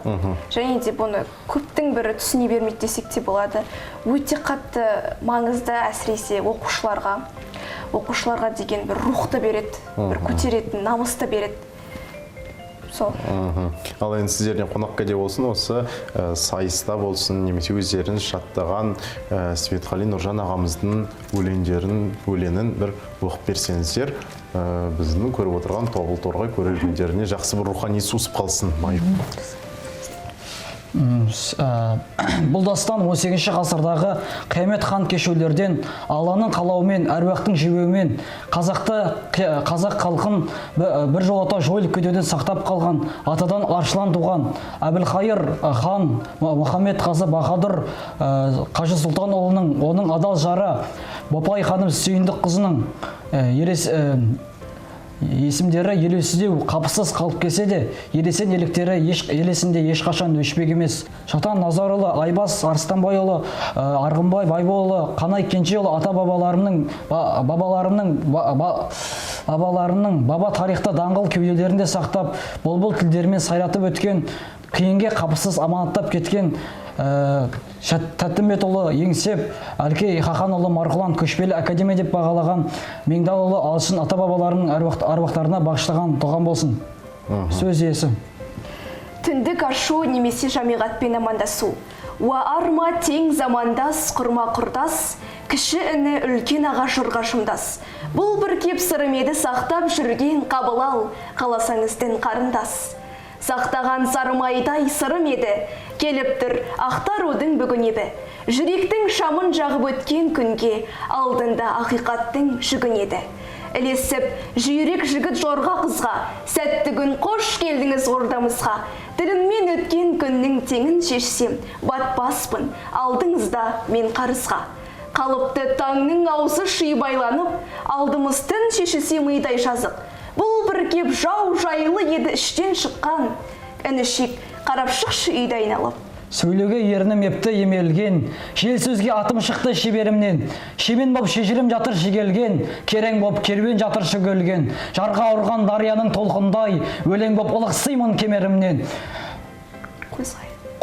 және де бұны көптің бірі түсіне бермейді десек те болады. Өте қатты маңызды, әсіресе оқушыларға деген бір рухты береді, бір көтеретін, намысты береді. Сол. Ал енді сіздерден қонаққа де болсын, осы сайыста болсын, немесе өздерін жаттаған Светқали Нұржан ағамыздың өлеңін бір оқып берсеңіздер, біздің көріп отырған Тобыл Торғай көрермендеріне жақсы бір рухани сусып қалсын. Бұл дастан 18 ғасырдағы қиямет хан кешулерден, Алланың қалауымен, әруақтың жебеуімен қазақ халқын бір жолата жойылып кетуден сақтап қалған, атадан аршылан туған Әбілқайыр хан Мұхаммед Қазы Баһадүр Қажы Сұлтанұлының, оның адал жары Бопай ханым Сүйіндік қызының есімдері елеусіздеу қапысыз қалып келсе де, елесен еліктері елесінде ешқашан өшпек емес. Шатан Назарұлы, Айбас Арыстанбайұлы, Арғынбай Байболұлы, Қанай Кенжеұлы ата бабаларының баба тарихта даңғыл кеуделерінде сақтап, бұлбұл тілдерімен сайратып өткен, қиынге қапысыз аманаттап кеткен Тәттімбетұлы Еңсеп, Әлкей Хақанұлы Марғұлан көшпелі академия деп бағалаған, Меңдалұлы Алшын ата бабаларының аруақтарына бағыштаған туған болсын. Сөз иесі. Түндік ашу немесе жамиғатпен амандасу. Уа арма тең замандас, құрма құрдас, кіші іні үлкен аға жұрға жұмдас. Бұл бір кеп сырымеді сақтап жүрген қабыл ал, қаласаңызден қарындас. Сақтаған сарымайдай сырым еді, келіп тұр ақтарудың бүгін еді. Жүректің шамын жағып өткен күнге, алдында ақиқаттың жүгін еді. Ілесіп, жүйрек жігіт жорға қызға, сәтті күн қош келдіңіз ордамызға. Тіліммен өткен күннің теңін шешсем, батпаспын, алдыңызда мен қарызға. Қалыпты таңның аузы ши байланып, алдымыз түн шешісе мыйдай жазық. Бұл бір кеп жау жайлы еді іштен шыққан, інішек қарап шықшы үйді айналып. Сөйлеуге ерінім епті емелген, жел сөзге атым шықты шеберімнен, шемен боп шежірім жатыр шегелген, керең боп керуен жатыр шөгелген, жарға ұрған дарияның толқындай, өлең боп ұлықсимын кемерімнен.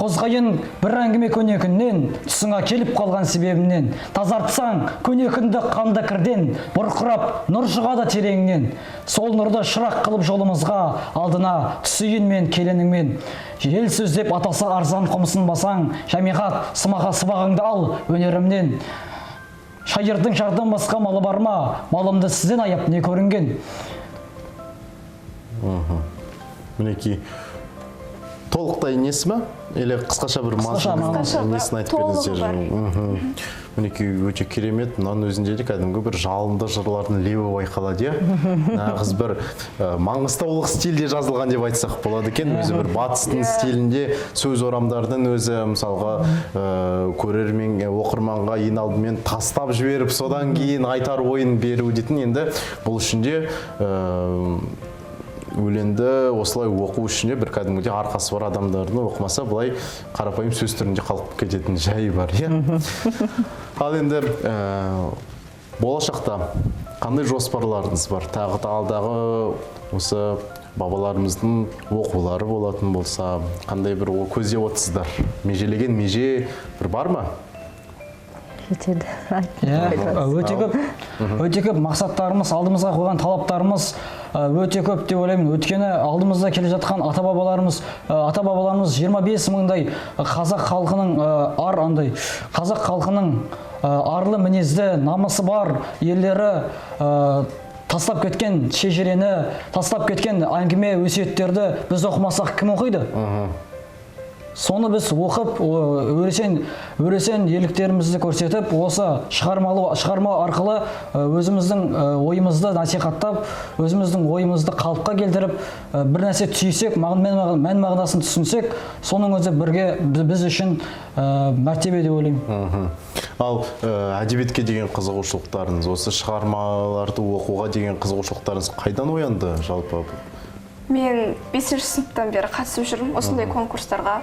Қозғайын бір әңгіме көнекіннен, тұсыңа келіп қалған себебімнен, тазартсаң көнекінді қанды кірден, бұрқырап нұр шығады тереңнен. Сол нұрды шырақ қылып жолымызға, алдына түсейін мен келеніңмен. Жел сөздеп атаса арзан қомысын басаң, жамиғат сыбағыңды ал өнерімнен. Шайырдың жардан басқа малы бар ма, малымды сізден аяп не көрінген. Мінеки, толықтай несі ма? Или қысқаша бір несін айтып бердіңіздер. Мінеки өте керемет, мұнан өзінде де кәдімгі бір жалынды жырлардың лебі байқалады. Нағыз бір маңғыстаулық стильде жазылған деп айтсақ болады екен. Өзі бір батыстың стилінде сөз орамдардың өзі мысалға көрермен оқырманға ең алдымен тастап жіберіп, содан кейін айтар ойын беру дейтін. Енді бұл үшінде өлеңді осылай оқу үшіне бір кәдімгідей арқасы бар адамдардың оқымаса былай қарапайым сөз түрінде қалып кететін жайы бар. Ал енді болашақта қандай жоспарларыңыз бар? Тағы алдағы осы бабаларымыздың оқулары болатын болса, қандай бір көздеп отырсыздар? Межелеген меже бір бар ма? жетеді. Өте көп мақсаттарымыз, алдымызға қойған талаптарымыз өте көп деп ойлаймын. Өйткені алдымызда келе жатқан ата-бабаларымыз 25 мыңдай қазақ халқының арлы мінезді, намысы бар ерлері тастап кеткен шежірені, тастап кеткен әңгіме өсиеттерді біз оқымасақ кім оқиды? Соны біз оқып, өресен ерліктерімізді көрсетіп, осы шығарма арқылы өзіміздің ойымызды насихаттап, өзіміздің ойымызды қалыпқа келтіріп, бір нәрсе түйсек, мән мағынасын түсінсек, соның өзі бірге біз үшін мәртебе деп ойлаймын. Ал әдебиетке деген қызығушылықтарыңыз, осы шығармаларды оқуға деген қызығушылықтарыңыз қайдан оянды жалпы? Мен 5-ші сыныптан бері қатысып жүрмін осындай конкурстарға.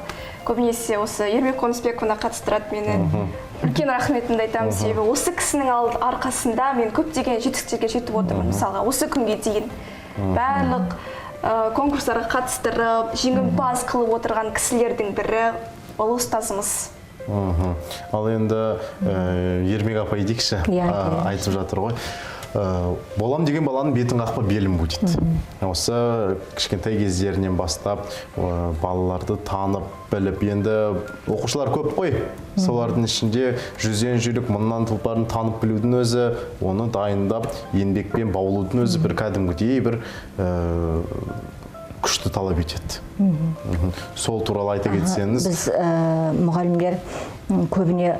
Көбінесе осы Ермек Қонысбековна қатыстырады мені. Үлкен рахметімді айтамын, себебі осы кісінің арқасында мен көптеген жетістіктерге жетіп отырмын. Мысалға, осы күнге дейін барлық конкурстарға қатыстырып, жеңімпаз қылып отырған кісілердің бірі ол ұстазымыз. Ал енді Ермек апай дейікші, айтып жатыр ғой. Болам деген баланың бетін қақпа белім бу дейді. Осы кішкентай кездерінен бастап балаларды танып, біліп, енді оқушылар көп қой. Солардың ішінде жүзден жүйрік мыңнан тұлпарын танып білудің өзі, оны дайындап, еңбекпен баулудың өзі бір кәдімгідей бір күшті талап етеді. Сол туралы айта кетсеңіз. Біз мұғалімдер көбіне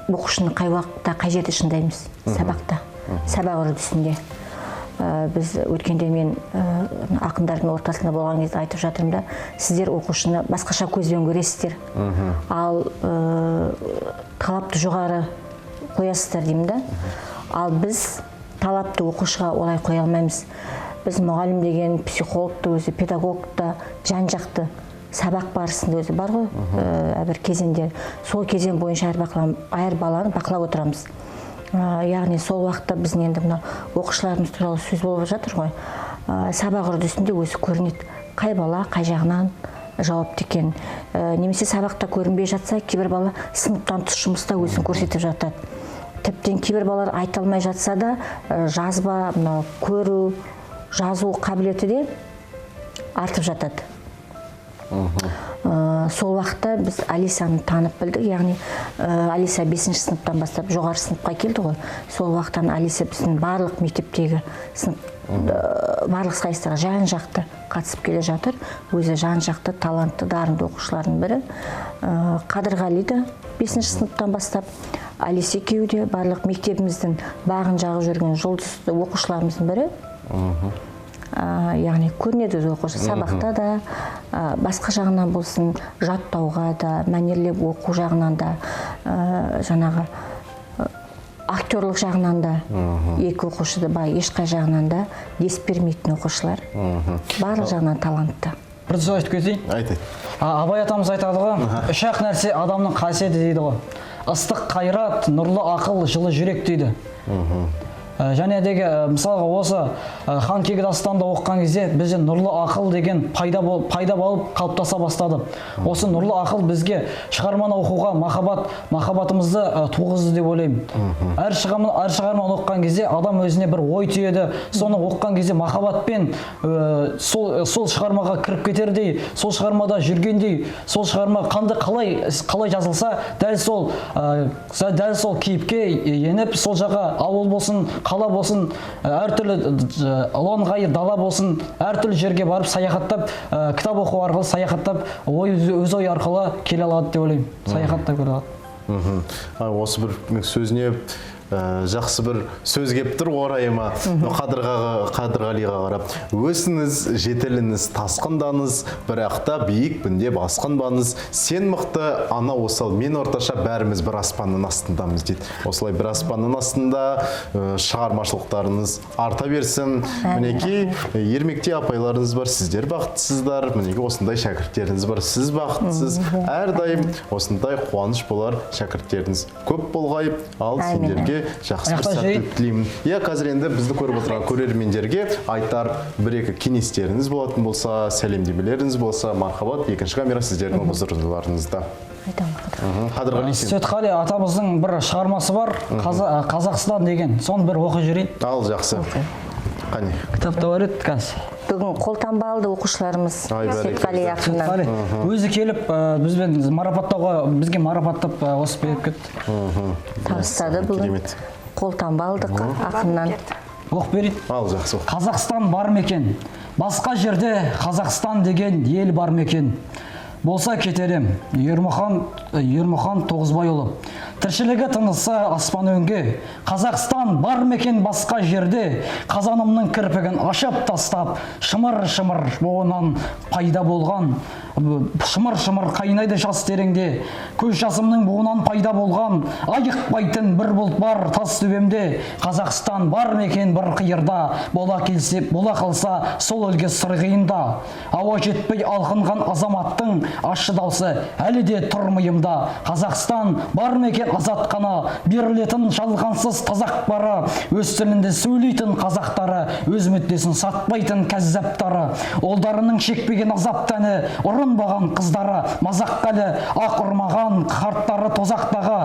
оқушыны қай уақытта, қай жерде шыңдаймыз сабақта. Сабақ үрдісінде. Біз өткенде мен ақындардың ортасында болған кезде айтып жатырмын да, сіздер оқушыны басқаша көзбен көресіздер. Ал талапты жоғары қоясыздар деймін да. Ал біз талапты оқушыға олай қоя алмаймыз. Біз мұғалім деген психологты өзі, педагогты, жан-жақты сабақ барысында өзі бар ғой, бір кезеңдер. Сол кезең бойынша әр баланы бақылап отырамыз. Яғни сол уақытта біздің енді мына оқушыларымыз туралы сөз болып жатыр ғой. Сабақ үрдісінде өзі көрінеді. Қай бала, қай жағынан жауапты екен. Немесе сабақта көрінбей жатса, кейбір бала сыныптан тыс жұмыста өзін көрсетіп жатады. Тіптен кейбір балалар айта алмай жатса да, жазба, көру, жазу қабілеті де артып жатады. Сол уақытта біз Алисаны танып білдік, яғни Алиса 5-ші сыныптан бастап жоғары сыныпқа келді ғой. Сол уақыттан Алиса біздің барлық мектептегі барлық сайыстарға жан-жақты қатысып келе жатыр. Өзі жан-жақты, талантты, дарынды оқушылардың бірі. Қадырғали да 5-ші сыныптан бастап, Алиса екеуі де барлық мектебіміздің бағын жағып жүрген жұлдызды оқушыларымыздың бірі. Яғни көрінеді өз оқушы сабақта да, басқа жағынан болсын, жаттауға да, мәнерлеп оқу жағынан да, жаңағы актерлық жағынан да, екі оқушыды ешқай жағынан да дес бермейтін оқушылар. Барлық жағынан талантты. Бір сөз айтып кетейін. Айтайын. Абай атамыз айтады ғой, үш-ақ нәрсе адамның қасиеті дейді ғой. Ыстық қайрат, нұрлы ақыл, жылы жүрек дейді. Және деге мысалға осы хан кегі дастанды оқыған кезде бізде нұрлы ақыл деген пайда болып қалыптаса бастады. Осы нұрлы ақыл бізге шығарманы оқуға махаббатымызды туғызды деп ойлаймын. Әр шығарманы оқыған кезде адам өзіне бір ой түйеді. Соны оқыған кезде махаббатпен сол шығармаға кіріп кетердей, сол шығармада жүргендей, сол шығарма қалай жазылса, дәл сол кейіпке еніп, сол жаққа ауыл болсын, қала болсын, әртүрлі ұлан-ғайыр дала болсын, әртүрлі жерге барып саяхаттап, кітап оқу арқылы саяхаттап, өз ой арқылы келе алады деп ойлаймын. Саяхаттап келе алады. Осы бір сөзіне жақсы бір сөз кеп тұр орайыма. Қадырғалиға қарап, өсіңіз, жетіліңіз, тасқындаңыз, бірақта биікпін деп асқынбаңыз. Сен мықты, ана осал, мен орташа, бәріміз бір аспанның астындамыз дейді. Осылай бір аспанның астында шығармашылықтарыңыз арта берсін. Мінекей, Ермекте апайларыңыз бар, сіздер бақыттысыздар. Мінекей, осындай шәкірттеріңіз бар, сіз бақыттысыз. Әрдайым осындай қуаныш болар, шәкірттеріңіз көп болғай, ал сендерге жақсы бір сәттілік тілеймін. Қазір енді бізді көріп отырған көрермендерге айтар бір-екі кеңестеріңіз болатын болса, сәлемдемелеріңіз болса, мархабат, екінші камера сіздердің обзорларыңызда. айтамын. Қадырғали сен. Светқали атамыздың бір шығармасы бар, Қазақстан деген. Соны бір оқи жүрейін. Ал, жақсы. Қане. Кітапта бар еді қазір. Бүгін қолтаңбалды оқушыларымыз Светқали ақыннан. Өзі келіп бізбен марапаттауға, бізге марапаттап осы беріп кетті. Табыстады бүгін. Қолтаңбалды ақыннан. Оқып берейін. Ал, жақсы. Қазақстан бар мекен, басқа жерде Қазақстан деген ел бар мекен. Болса кетерем, Ермұхан Тоғызбайұлы. Тіршілігі тынысы аспан өңге, Қазақстан бар мекен басқа жерде, қазанымның кірпігін ашып тастап, шымыр-шымыр буынан пайда болған, шымыр-шымыр қайнайды жас тереңде, көз жасымның буынан пайда болған, айықпайтын бір бұлт бар тас төбемде, Қазақстан бар мекен бір қиырда, бола қалса сол өлге сырғиында, ауа жетпей алқынған азаматтың ащы даусы әлі де тұр миымда. Қазақстан бар мекен азат қана, берілетін жалғансыз тазақ бары, өз тілінде сөйлейтін қазақтары, өз мүддесін сатпайтын кәззаптары, олдарының шекпеген азап тәні, ұрынбаған қыздары, мазаққалы ақ ұрмаған қарттары тозақтағы.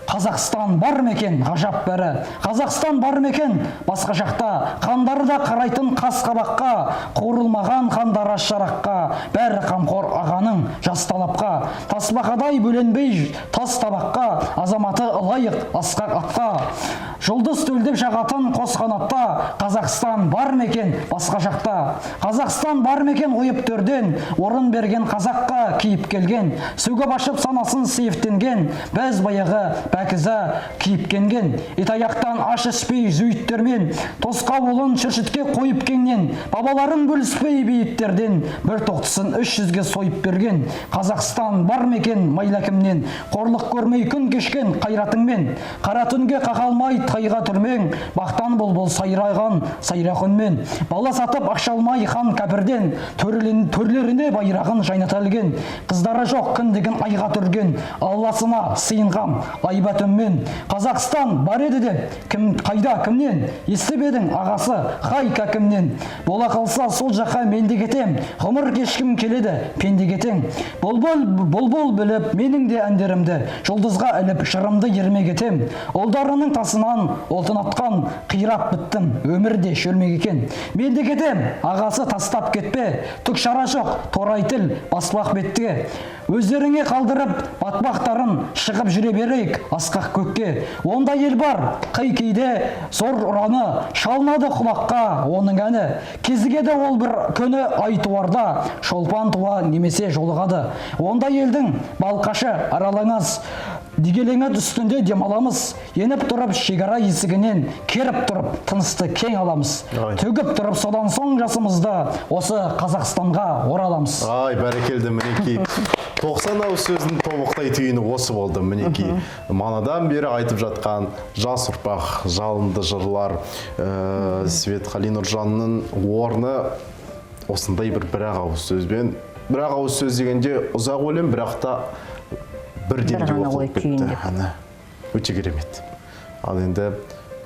Қазақстан бар мекен ғажап бәрі, Қазақстан бар мекен басқа жақта, қандары да қарайтын қас қабаққа, қуырылмаған қандары шараққа, бәрі қамқор ағаның жас талапқа, тасбақадай бөленбей тас табаққа, азаматы лайық асқақ атқа, жұлдыз төлдеп жағатын қос қанатта, Қазақстан бар мекен басқа жақта, Қазақстан бар мекен ойып төрден, орын берген қазаққа киіп келген, сөгіп ашып санасын сейфтенген, біз баяғы бәкізі киіпкенген, итаяқтан аш іспей зүйіттермен, тосқа болын шүршітке қойып кеңнен, бабаларын бөліспей бейіттерден, бір тоқтысын 300-ге сойып берген, Қазақстан бар мекен майлакімнен, қорлық көрмей күн кешкен қайратыңмен, қара түнге қақалмай тайға түрмең, бақтан бұл сайрайған сайрақ үнмен, бала сатып ақшалмай хан кәпірден, төрлеріне байрағын жайната ілген, қыздары жоқ кіндігін айға түрген, Алласына сыйынғам айбат үнмен, Қазақстан бар еді де, қайда кімнен, естіп едің ағасы қай кәкімнен, бола қалса сол жаққа менде кетем, ғұмыр кешкім келеді пенде кетең, бол біліп менің де әндерімді, жұлдызға іліп жырымды ерме кетем, олдарының тасынан олтын атқан, қирап біттім, өмірде шөлмек екен, менде кетем, ағасы тастап кетпе, түк шара жоқ, торай тіл баспақ бетте, өздеріңе қалдырып батпақтарын шығып жүре берейік асқақ көкке, онда ел бар қай кейде зор ұраны шалынады құлаққа оның әні, кезігеді ол бір күні айтуарда шолпан туа немесе жолығады, онда елдің балқашы аралаңыз, дегелеңі үстінде демаламыз, еніп тұрып шекара есігінен керіп тұрып тынысты кең аламыз, төгіп тұрып содан соң жасымызды осы Қазақстанға ораламыз. Ай, бәрекелді, мінекей 90 ауыз сөздің тобықтай түйіні осы болды. Мінекей манадан бері айтып жатқан жас ұрпақ, жалынды жырлар, Светқали Нұржанның орны осындай бір ауыз сөзбен, бір ауыз сөз дегенде ұзақ өлем, бірақ та бірден де оқылып кетті. Өте керемет. Ал енді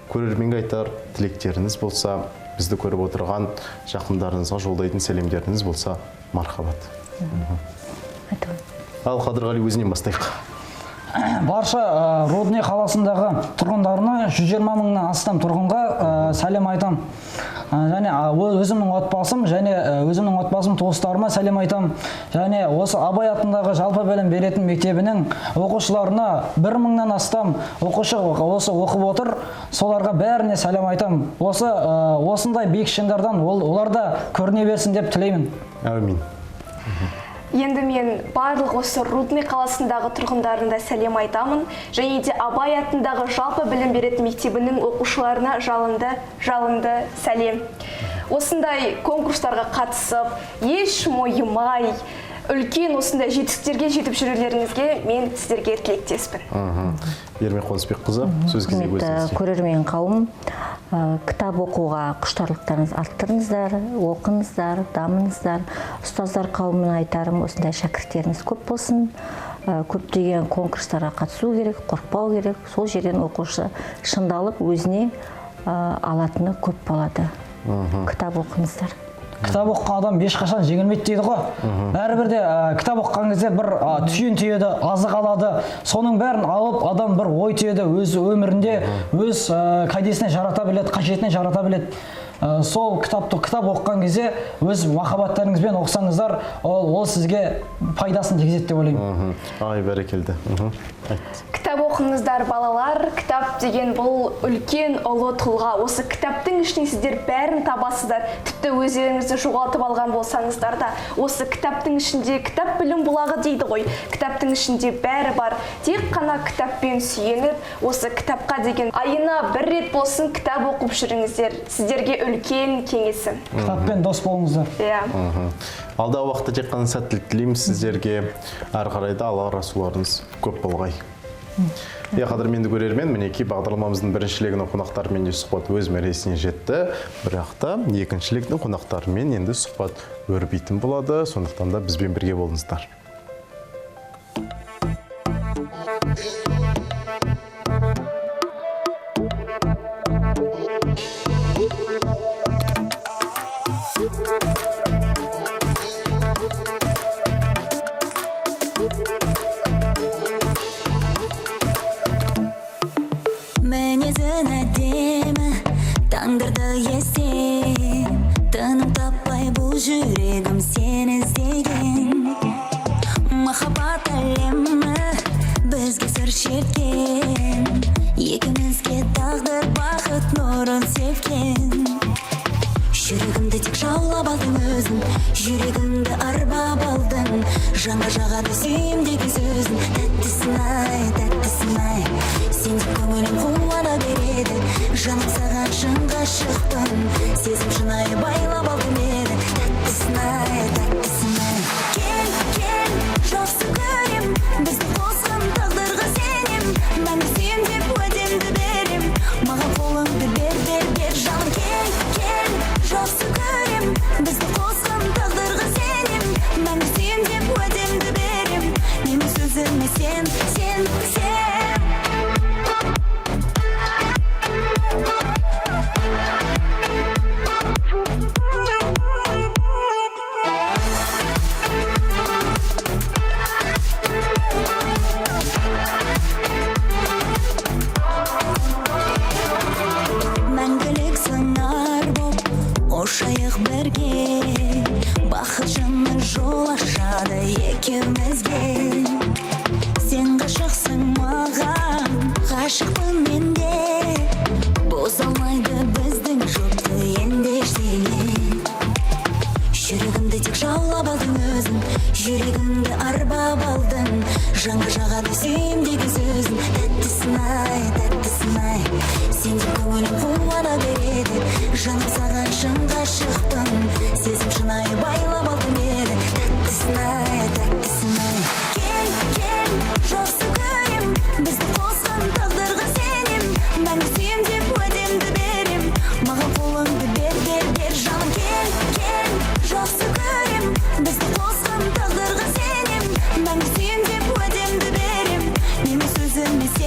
көрерменге айтар тілектеріңіз болса, бізді көріп отырған жақындарыңызға жолдайтын сәлемдеріңіз болса, мархабат. Ал Қадырғали өзінен бастайық. Барша Рудный қаласындағы тұрғындарына 120 мыңнан астам тұрғынға сәлем айтам. Және өзімнің отбасым және өзімнің отбасым туыстарыма сәлем айтам. Және осы Абай атындағы жалпы білім беретін мектебінің оқушыларына 1 мыңнан астам оқушы осы оқып отыр. Соларға бәріне сәлем айтам. Осындай биік шыңдардан олар да көріне берсін деп тілеймін. Әмин. Енді мен барлық осы Рудный қаласындағы тұрғындарына сәлем айтамын. Және де Абай атындағы жалпы білім беретін мектебінің оқушыларына жалынды сәлем. Осындай конкурстарға қатысып, еш мойымай, үлкен осындай жетістіктерге жетіп жүрулеріңізге мен сіздерге тілектеспін. Ермек Қонысбекқызы, сөз кезегі өзіңізге. Көрермен қауым, кітап оқуға құштарлықтарыңыз арттырыңыздар, оқыңыздар, дамыңыздар. Ұстаздар қауымына айтарым, осындай шәкірттеріңіз көп болсын. Көптеген конкурстарға қатысу керек, қорықпау керек. Сол жерден оқушы шыңдалып өзіне алатыны көп болады. Кітап оқыңыздар. кітап оқыған адам ешқашан жеңілмейді дейді ғой. Бәрібір де кітап оқыған кезде бір түйін түйеді, азық алады. Соның бәрін алып, адам бір ой түйеді, өз өмірінде өз кәдесіне жарата біледі, қажетіне жарата біледі. Сол кітап оқыған кезде өз махаббаттарыңызбен оқысаңыздар, ол сізге пайдасын тигізеді деп ойлаймын. Ай, бәрекелді. Кітап оқыңыздар балалар, кітап деген бұл үлкен ұлы тұлға. Осы кітаптың ішінен сіздер бәрін табасыздар. Тіпті өздеріңізді жоғалтып алған болсаңыздар да, осы кітаптың ішінде кітап білім бұлағы дейді ғой. Кітаптың ішінде бәрі бар. Тек қана кітаппен сүйеніп, осы кітапқа деген айына бір рет болсын кітап оқып жүріңіздер. Сіздерге үлкен кеңесім. Кітаппен дос болыңыздар. Алдағы уақытта тек қана сәттілік тілейміз сіздерге. Әрі қарай да Алла расуларыңыз көп болғай. Қадірменді көрермен, мінекей бағдарламамыздың біріншілігінің қонақтарымен сұхбат өз мәресіне жетті. Бірақ та екіншілігінің қонақтарымен енді сұхбат өрбейтін болады. Сондықтан да бізбен бірге болыңыздар. Мінезін әдемі, таңдырды есем, тыным таппай бұл жүрегім сені іздеген. Махаббат әлемі бізге сыр шерткен, екімізге тағдыр бақыт нұрын сепкен. Жүрегімді тек жаулап алдың өзің, жүрегімді арбап алдың, жанға жағады сүйемдегі сөзің. Тәттісін ай, сен деп көңілім қуана береді, жаным саған шын ғашықпын, сезім шынайы байлап алдым еді. Тәттісін ай, кел, жақсы көрем, бізді қосқан тағдырға сенем, мәңгі сүйем деп уәдемді берем, маған қолыңды бер, жаным кел, жақсы көрем, бізді қосқан тағдырға сенем, мәңгі сүйем деп уәдемді берем, менің сөзіме сен. Мәңгілік сыңар боп, ошайық бірге, бақыт жаны жол ашады екеумізге. Сен ғашықсың маған, ғашықпын менде, бұзалмайды біздің жұпты енді ештеңе. Жүрегімді тек жаулап алдың өзің, жүрегімді арбап алдың, жанға жағады сүйемдегі сөзің. Тәттісін ай, сен деп көңілім қуана береді, жаным саған шын ғашықпын, сезім шынайы байлап алдым еді. Тәттісін ай, кел, жақсы көрем, бізді қосқан тағдырға сенем, мәңгі сүйем деп уәдемді берем, маған қолыңды бер, жаным кел, жақсы көрем, бізді қосқан тағдырға сенем, мәңгі сүйем деп уәдемді берем, менің сөзіме сен.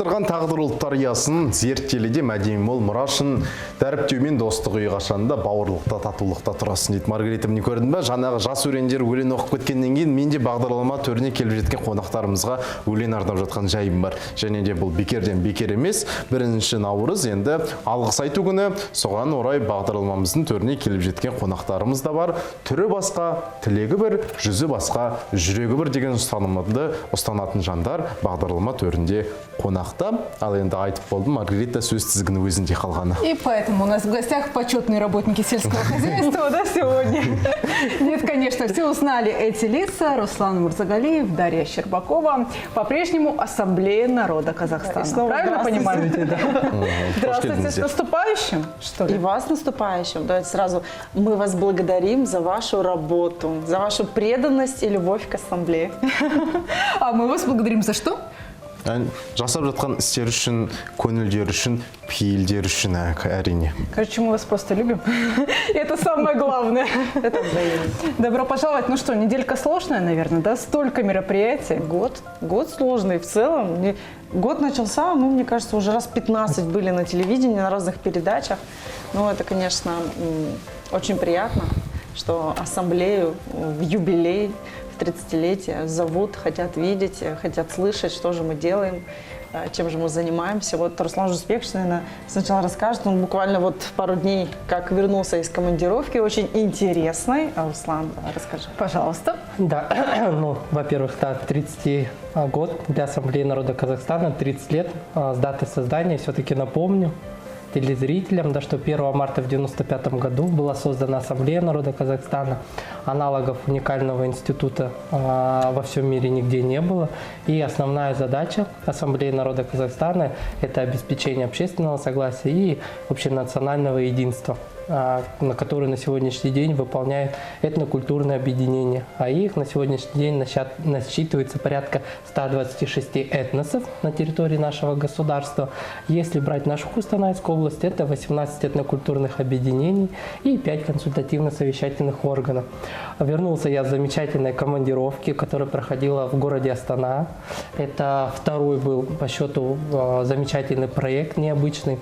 жайғастырған тағдыр ұлттар ұясын, зерттеліде мәдени мол мұрашын, дәріптеумен достық үй қашанда бауырлықта, татулықта тұрасын дейді. Маргарита, міне көрдің бе? Жаңағы жас өрендер өлең оқып кеткеннен кейін мен де бағдарлама төріне келіп жеткен қонақтарымызға өлең арнап жатқан жайым бар. Және де бұл бекерден бекер емес. 1 наурыз енді алғыс айту күні. Соған орай бағдарламамыздың төріне келіп жеткен қонақтарымыз да бар. Түрі басқа, тілегі бір, жүзі басқа, жүрегі бір деген ұстанымды ұстанатын жандар бағдарлама төрінде қонақта. Ал енді айтып болдым, Маргарита сөз тізгіні өзінде қалғаны. И поэтому у нас в гостях почетные работники сельского хозяйства, да, сегодня? Нет, конечно, все узнали эти лица. Руслан Мурзагалиев, Дарья Щербакова. По-прежнему Ассамблея народа Казахстана. Правильно понимаю? Здравствуйте, с наступающим, что ли? И вас с наступающим. Давайте сразу мы вас благодарим за вашу работу, за вашу преданность и любовь к Ассамблее. А мы вас благодарим за что? Жасап жатқан істер үшін, көңілдер үшін, пейілдер үшін әрине. Короче, мы вас просто любим. Это самое главное. Это взаимно. Добро пожаловать. Ну что, неделька сложная, наверное, да? Столько мероприятий. Год сложный в целом. Год начался, мне кажется, уже раз 15 были на телевидении, на разных передачах. Ну, это, конечно, очень приятно, что Ассамблею в юбилей, 30-летие зовут, хотят видеть, хотят слышать, что же мы делаем, чем же мы занимаемся. Вот Руслан Жусупбекович, наверное, сначала расскажет. Он буквально вот пару дней как вернулся из командировки, очень интересной. Руслан, расскажи. Пожалуйста. Да, ну, во-первых, да, 30 год для Ассамблеи народа Казахстана, 30 лет с даты создания. Все-таки напомню телезрителям, да, что 1 марта в 1995 году была создана Ассамблея народа Казахстана. Аналогов уникального института во всем мире нигде не было. И основная задача Ассамблеи народа Казахстана – это обеспечение общественного согласия и общенационального единства, на который на сегодняшний день выполняет этнокультурное объединение. А их на сегодняшний день насчитывается порядка 126 этносов на территории нашего государства. Если брать нашу Кустанайскую область, это 18 этнокультурных объединений и 5 консультативно-совещательных органов. Вернулся я с замечательной командировки, которая проходила в городе Астана. Это второй был по счету замечательный проект, необычный,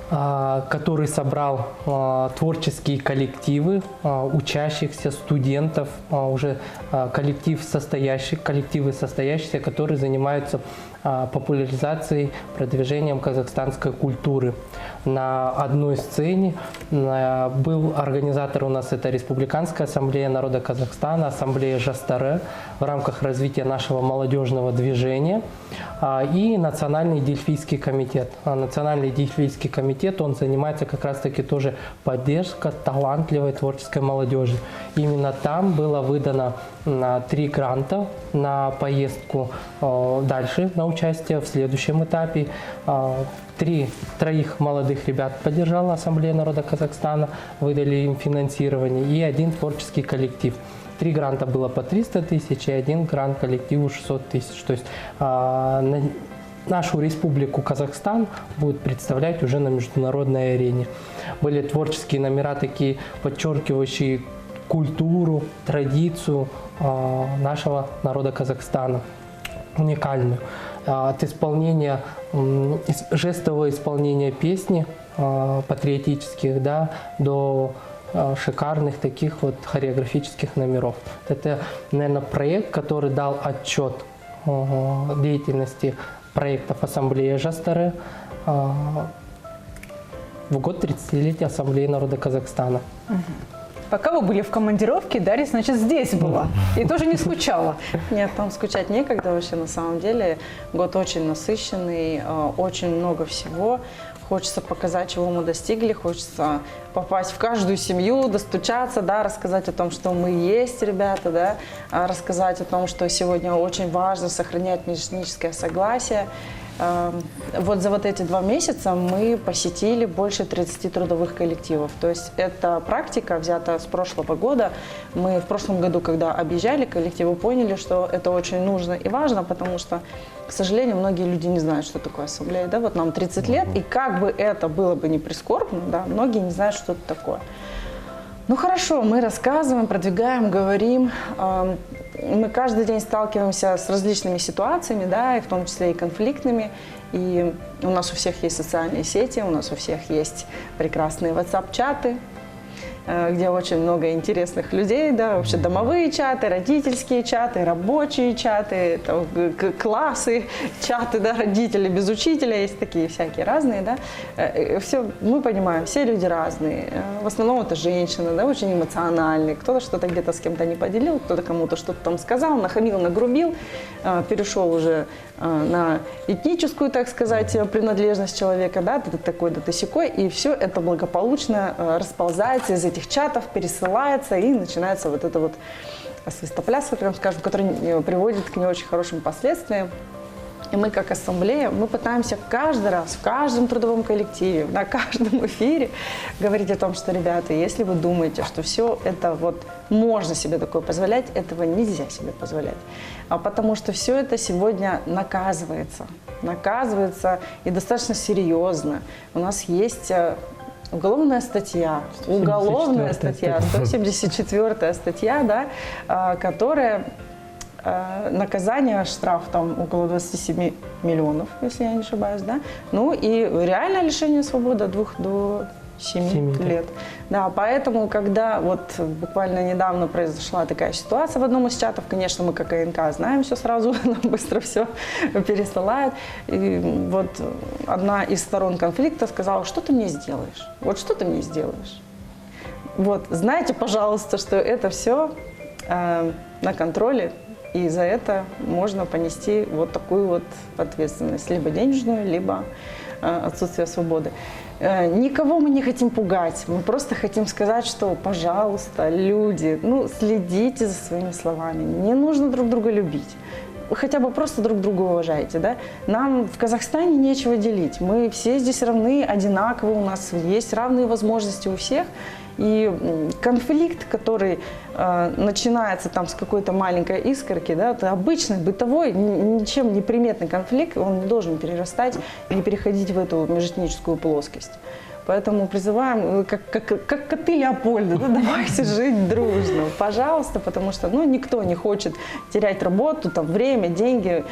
который собрал творческие коллективы, учащихся, студентов, уже коллективы состоящиеся, которые занимаются популяризацией, продвижением казахстанской культуры. На одной сцене был организатор у нас, это Республиканская ассамблея народа Казахстана, ассамблея Жастары в рамках развития нашего молодежного движения и Национальный дельфийский комитет. Национальный дельфийский комитет, он занимается как раз-таки тоже поддержкой талантливой творческой молодежи. Именно там было выдано 3 гранта на поездку дальше, на участие в следующем этапе. Троих молодых ребят поддержала Ассамблея народа Казахстана, выдали им финансирование, и 1 творческий коллектив. 3 гранта было по 300 тысяч, и 1 грант коллективу 600 тысяч. То есть нашу республику Казахстан будет представлять уже на международной арене. Были творческие номера такие, подчеркивающие культуру, традицию нашего народа Казахстана, уникальную. От исполнения, жестового исполнения песни патриотических, да, до шикарных таких вот хореографических номеров. Это, наверное, проект, который дал отчет деятельности проектов Ассамблеи Жастары в год 30-летия Ассамблеи народа Казахстана. Пока вы были в командировке, Дарья, значит, здесь была и тоже не скучала. Нет, там скучать некогда вообще на самом деле. Год очень насыщенный, очень много всего. Хочется показать, чего мы достигли, хочется попасть в каждую семью, достучаться, да, рассказать о том, что мы есть, ребята, да, рассказать о том, что сегодня очень важно сохранять межэтническое согласие. Вот за вот эти 2 месяца мы посетили больше 30 трудовых коллективов. То есть эта практика взята с прошлого года. Мы в прошлом году, когда объезжали коллективы, поняли, что это очень нужно и важно, потому что, к сожалению, многие люди не знают, что такое ассамблея. Да? Вот нам 30 лет, и как бы это было бы не прискорбно, да, многие не знают, что это такое. Ну хорошо, мы рассказываем, продвигаем, говорим. мы каждый день сталкиваемся с различными ситуациями, да, и в том числе и конфликтными. И у нас у всех есть социальные сети, у нас у всех есть прекрасные WhatsApp-чаты, где очень много интересных людей, да, вообще домовые чаты, родительские чаты, рабочие чаты, там, классы, чаты, да, родители без учителя, есть такие всякие разные, да. Все, мы понимаем, все люди разные. В основном это женщины, да, очень эмоциональные. Кто-то что-то где-то с кем-то не поделил, кто-то кому-то что-то там сказал, нахамил, нагрубил, перешел уже на этническую, так сказать, принадлежность человека, да, ты такой, да ты сякой, и все это благополучно расползается из этих чатов, пересылается, и начинается вот это вот свистопляс, прям скажем, который приводит к не очень хорошим последствиям. И мы, как ассамблея, мы пытаемся каждый раз, в каждом трудовом коллективе, на каждом эфире говорить о том, что, ребята, если вы думаете, что все это вот можно себе такое позволять, этого нельзя себе позволять. Потому что все это сегодня наказывается и достаточно серьезно. У нас есть уголовная статья, 174 статья, да, которая наказание, штраф там около 27 миллионов, если я не ошибаюсь, да, ну и реальное лишение свободы от 2 до 7 лет. Да, поэтому, когда вот буквально недавно произошла такая ситуация в одном из чатов, конечно, мы как АНК знаем все сразу, нам быстро все пересылают. И вот одна из сторон конфликта сказала, что ты мне сделаешь? Вот что ты мне сделаешь? Вот, знайте, пожалуйста, что это все на контроле, и за это можно понести вот такую вот ответственность, либо денежную, либо отсутствие свободы. Никого мы не хотим пугать, мы просто хотим сказать, что, пожалуйста, люди, ну, следите за своими словами, не нужно друг друга любить. Вы хотя бы просто друг друга уважаете, да? Нам в Казахстане нечего делить, мы все здесь равны, одинаковы, у нас есть равные возможности у всех. И конфликт, который начинается там с какой-то маленькой искорки, да, это обычный, бытовой, ничем не приметный конфликт, он не должен перерастать и не переходить в эту межэтническую плоскость. Поэтому призываем, как коты Леопольда, да, давайте жить дружно, пожалуйста, потому что ну, никто не хочет терять работу, там, время, деньги.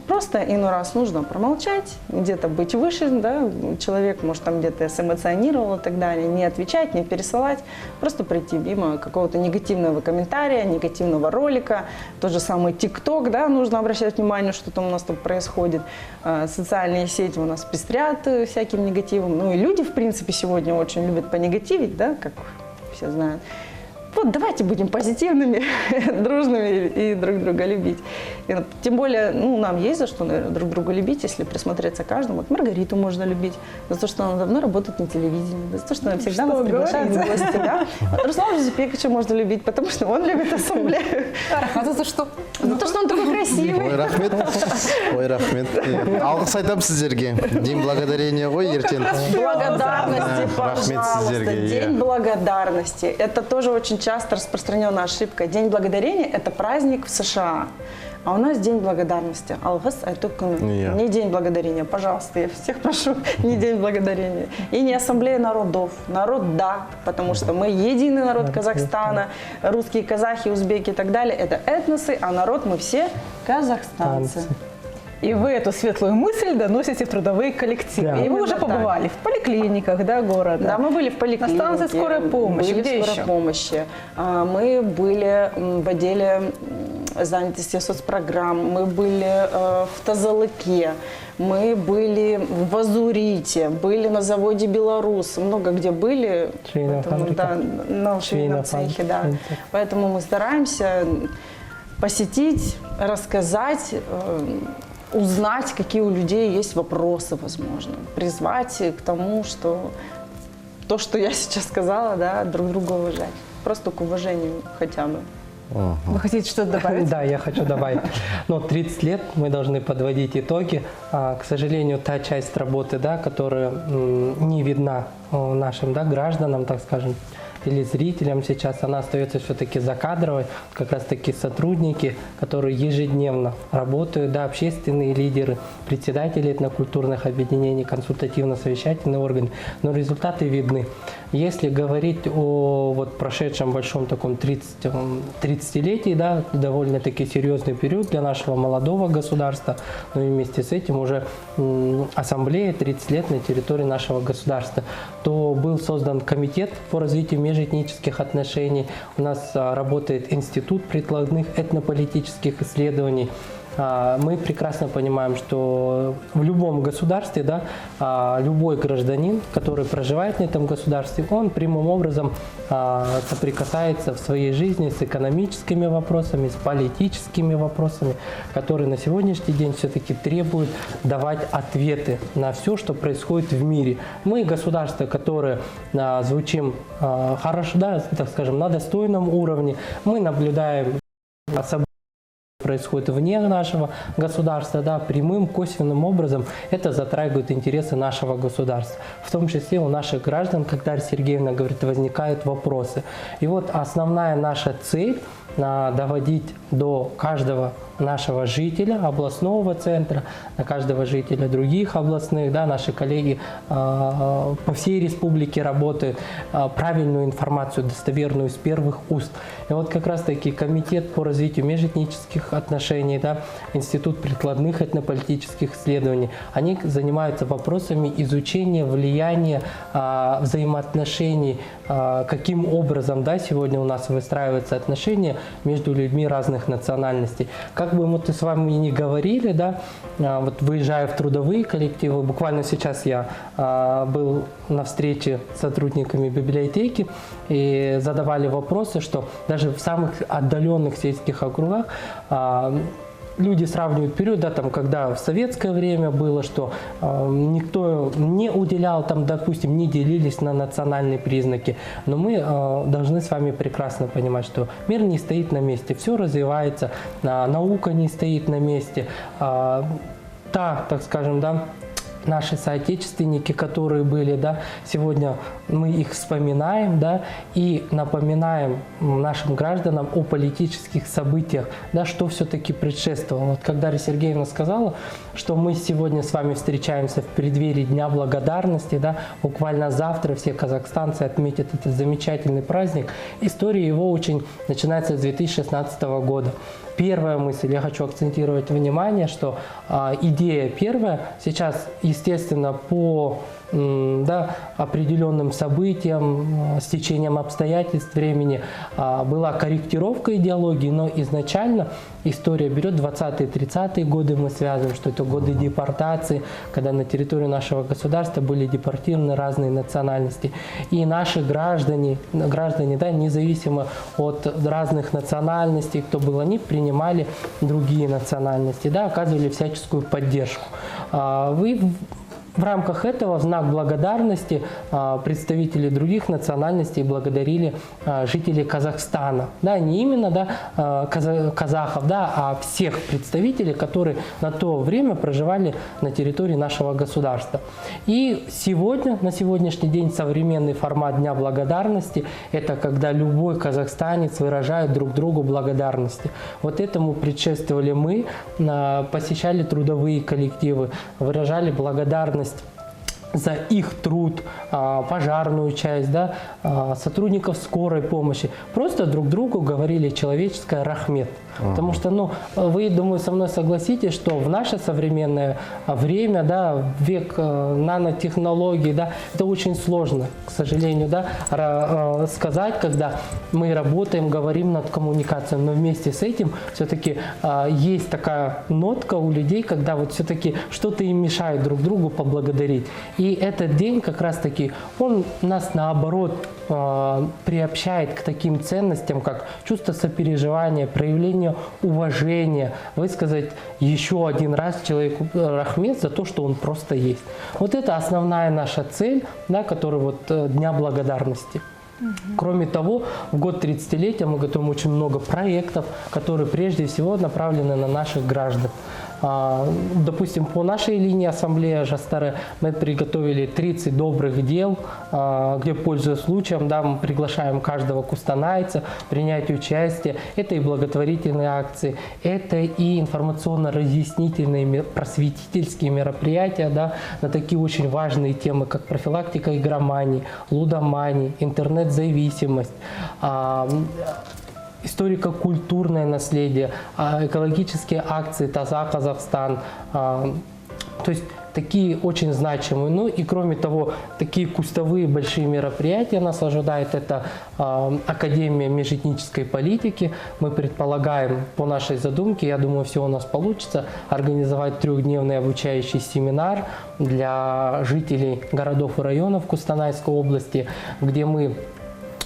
Просто иной раз нужно промолчать, где-то быть выше, да, человек, может, там где-то сэмоционировал и так далее, не отвечать, не пересылать, просто пройти мимо какого-то негативного комментария, негативного ролика, тот же самый ТикТок, да, нужно обращать внимание, что там у нас там происходит, социальные сети у нас пестрят всяким негативом, ну и люди, в принципе, сегодня очень любят понегативить, да, как все знают. Вот давайте будем позитивными, дружными и друг друга любить. И, тем более, ну, нам есть за что, наверное, друг друга любить, если присмотреться к каждому. Вот Маргариту можно любить за то, что она давно работает на телевидении, за то, что она всегда нас приглашает в гости. Да? Руслана Жузепековича можно любить, потому что он любит ассамблею. А за что? За то, что он такой красивый. Ой, рахмет. Ой, рахмет. Алғыс айтам сіздерге. День благодарения ғой, ертең. Благодарности, Рахмет пожалуйста. сіздерге. День благодарности. Это тоже очень часто распространенная ошибка. День благодарения – это праздник в США. А у нас День благодарности. Алғыс айту күні. Не День благодарения, пожалуйста, я всех прошу, не День благодарения. И не Ассамблея народов. Народ – да, потому что мы единый народ Казахстана, русские, казахи, узбеки и так далее – это этносы, а народ мы все казахстанцы. И вы эту светлую мысль доносите в трудовые коллективы. Да. И вы уже побывали в поликлиниках, да, города. Да, мы были в поликлинике. На станции скорой помощи. Были Где в скорой еще? помощи. Мы были в отделе занятости соцпрограмм, мы были в Тазалыке, мы были в Азурите, были на заводе «Беларус», много где были. Да, на швейном цехе, да. Поэтому мы стараемся посетить, рассказать, узнать, какие у людей есть вопросы, возможно, призвать к тому, что то, что я сейчас сказала, да, друг друга уважать. Просто к уважению хотя бы. Вы хотите что-то добавить? Да, я хочу добавить. Но 30 лет мы должны подводить итоги. К сожалению, та часть работы, да, которая не видна нашим, да, гражданам, так скажем, телезрителям сейчас, она остается все-таки закадровой, как раз таки сотрудники, которые ежедневно работают, да, общественные лидеры, председатели этнокультурных объединений, консультативно-совещательные органы, но результаты видны. Если говорить о вот прошедшем большом таком 30-летии, да, довольно-таки серьезный период для нашего молодого государства, но и вместе с этим уже ассамблея 30 лет на территории нашего государства, то был создан комитет по развитию межэтнических отношений, у нас работает институт прикладных этнополитических исследований. Мы прекрасно понимаем, что в любом государстве, да, любой гражданин, который проживает на этом государстве, он прямым образом соприкасается в своей жизни с экономическими вопросами, с политическими вопросами, которые на сегодняшний день все-таки требуют давать ответы на все, что происходит в мире. Мы государство, которое звучим хорошо, да, так скажем, на достойном уровне, мы наблюдаем события, происходит вне нашего государства, да, прямым, косвенным образом это затрагивает интересы нашего государства. В том числе у наших граждан, как Дарья Сергеевна говорит, возникают вопросы. И вот основная наша цель – доводить до каждого нашего жителя областного центра, до каждого жителя других областных, да, наши коллеги по всей республике работают, правильную информацию, достоверную из первых уст. И вот как раз-таки комитет по развитию межэтнических отношений, да, институт прикладных этнополитических исследований, они занимаются вопросами изучения влияния взаимоотношений, каким образом, да, сегодня у нас выстраиваются отношения между людьми разных национальностей. Как бы мы с вами ни говорили, да, вот выезжая в трудовые коллективы, буквально сейчас я был на встрече с сотрудниками библиотеки и задавали вопросы, что даже в самых отдаленных сельских округах люди сравнивают период, да, там, когда в советское время было, что никто не уделял, там, допустим, не делились на национальные признаки. Но мы должны с вами прекрасно понимать, что мир не стоит на месте, все развивается, наука не стоит на месте. Так скажем, да, наши соотечественники, которые были, да, сегодня мы их вспоминаем, да, и напоминаем нашим гражданам о политических событиях, да, что все-таки предшествовало. Вот когда Дарья Сергеевна сказала, что мы сегодня с вами встречаемся в преддверии Дня Благодарности, да, буквально завтра все казахстанцы отметят этот замечательный праздник, история его очень начинается с 2016 года. Первая мысль, я хочу акцентировать внимание, что идея первая, сейчас, естественно, по определенным событиям, с течением обстоятельств времени была корректировка идеологии, но изначально история берет 20-е, 30-е годы, мы связываем, что это годы депортации, когда на территории нашего государства были депортированы разные национальности. И наши граждане, да, независимо от разных национальностей, кто был, они принимали другие национальности, да, оказывали всяческую поддержку. В рамках этого, в знак благодарности, представители других национальностей благодарили жителей Казахстана. Да, не именно, да, казахов, да, а всех представителей, которые на то время проживали на территории нашего государства. И сегодня, на сегодняшний день, современный формат Дня благодарности – это когда любой казахстанец выражает друг другу благодарности. Вот этому предшествовали мы, посещали трудовые коллективы, выражали благодарность за их труд, пожарную часть, да, сотрудников скорой помощи. Просто друг другу говорили человеческое рахмет. Потому что, ну, вы, думаю, со мной согласитесь, что в наше современное время, да, век нанотехнологий, да, это очень сложно, к сожалению, да, сказать, когда мы работаем, говорим над коммуникацией, но вместе с этим все-таки есть такая нотка у людей, когда вот все-таки что-то им мешает друг другу поблагодарить. И этот день как раз-таки, он нас наоборот приобщает к таким ценностям, как чувство сопереживания, проявление уважения, высказать еще один раз человеку рахмет за то, что он просто есть. Вот это основная наша цель, да, которая вот Дня благодарности. Кроме того, в год 30-летия мы готовим очень много проектов, которые прежде всего направлены на наших граждан. Допустим, по нашей линии ассамблеи Жастары мы приготовили 30 добрых дел, где, пользуясь случаем, да, мы приглашаем каждого кустанайца принять участие. Это и благотворительные акции, это и информационно-разъяснительные просветительские мероприятия, да, на такие очень важные темы, как профилактика игромании, лудомании, интернет-зависимость, историко-культурное наследие, экологические акции «Таза Казахстан». То есть такие очень значимые. Ну и кроме того, такие кустовые большие мероприятия нас ожидают. Это Академия межэтнической политики. Мы предполагаем по нашей задумке, я думаю, все у нас получится, организовать 3-дневный обучающий семинар для жителей городов и районов Кустанайской области, где мы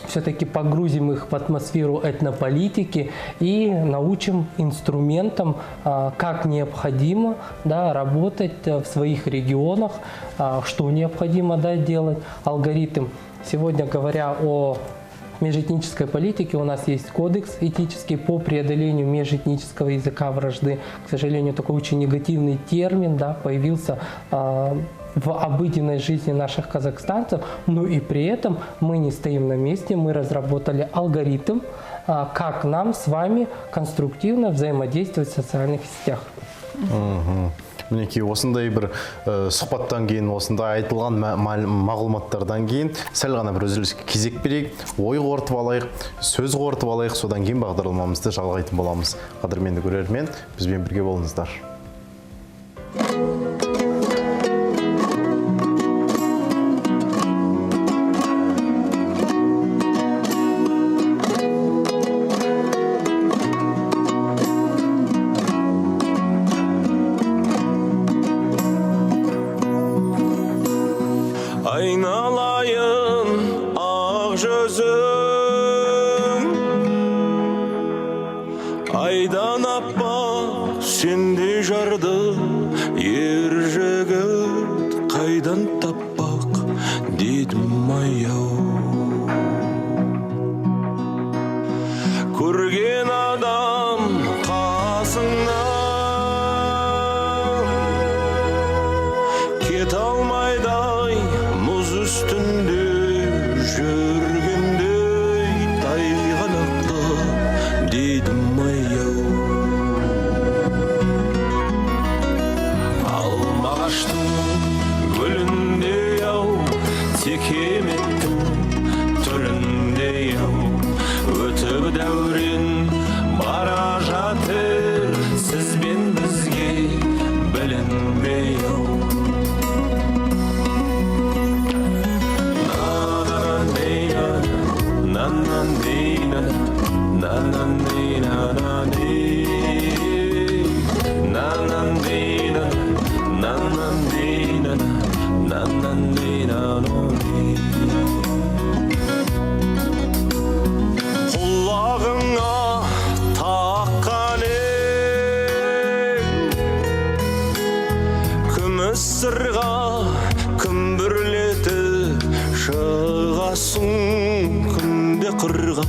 все-таки погрузим их в атмосферу этнополитики и научим инструментам, как необходимо, да, работать в своих регионах, что необходимо, да, делать, алгоритм. Сегодня, говоря о межэтнической политике, у нас есть кодекс этический по преодолению межэтнического языка вражды. К сожалению, такой очень негативный термин, да, появился в обыденной жизни наших казахстанцев, но и при этом мы не стоим на месте, мы разработали алгоритм, как нам с вами конструктивно взаимодействовать в социальных сетях. Мінекей осындай бір сұхбаттан кейін, осындай айтылған мағлұматтардан кейін сәл ғана бір үзіліске кезек берейік, ой қорытып алайық, сөз қорытып алайық, содан кейін бағдарламамызды жалғайтын боламыз. Қадірменді көрермен, бізбен бірге болыңыздар. Айналайын ақ жүзің, айдан аппақ сендей жарды ер жігіт қайдан таппақ дедім аяу. Көрген адам қасыңнан кете алмайдай мұз үстінде жүргендей тайғанақты дедім аяу. Алмағаштың гүліндей ау, текеметтің түріндей ау, өтіп дәурен бара жатыр сізбен бізге білінбей ау. Құлағыңа таққан күміс сырға күмбірлетіп шығасың күнде қырға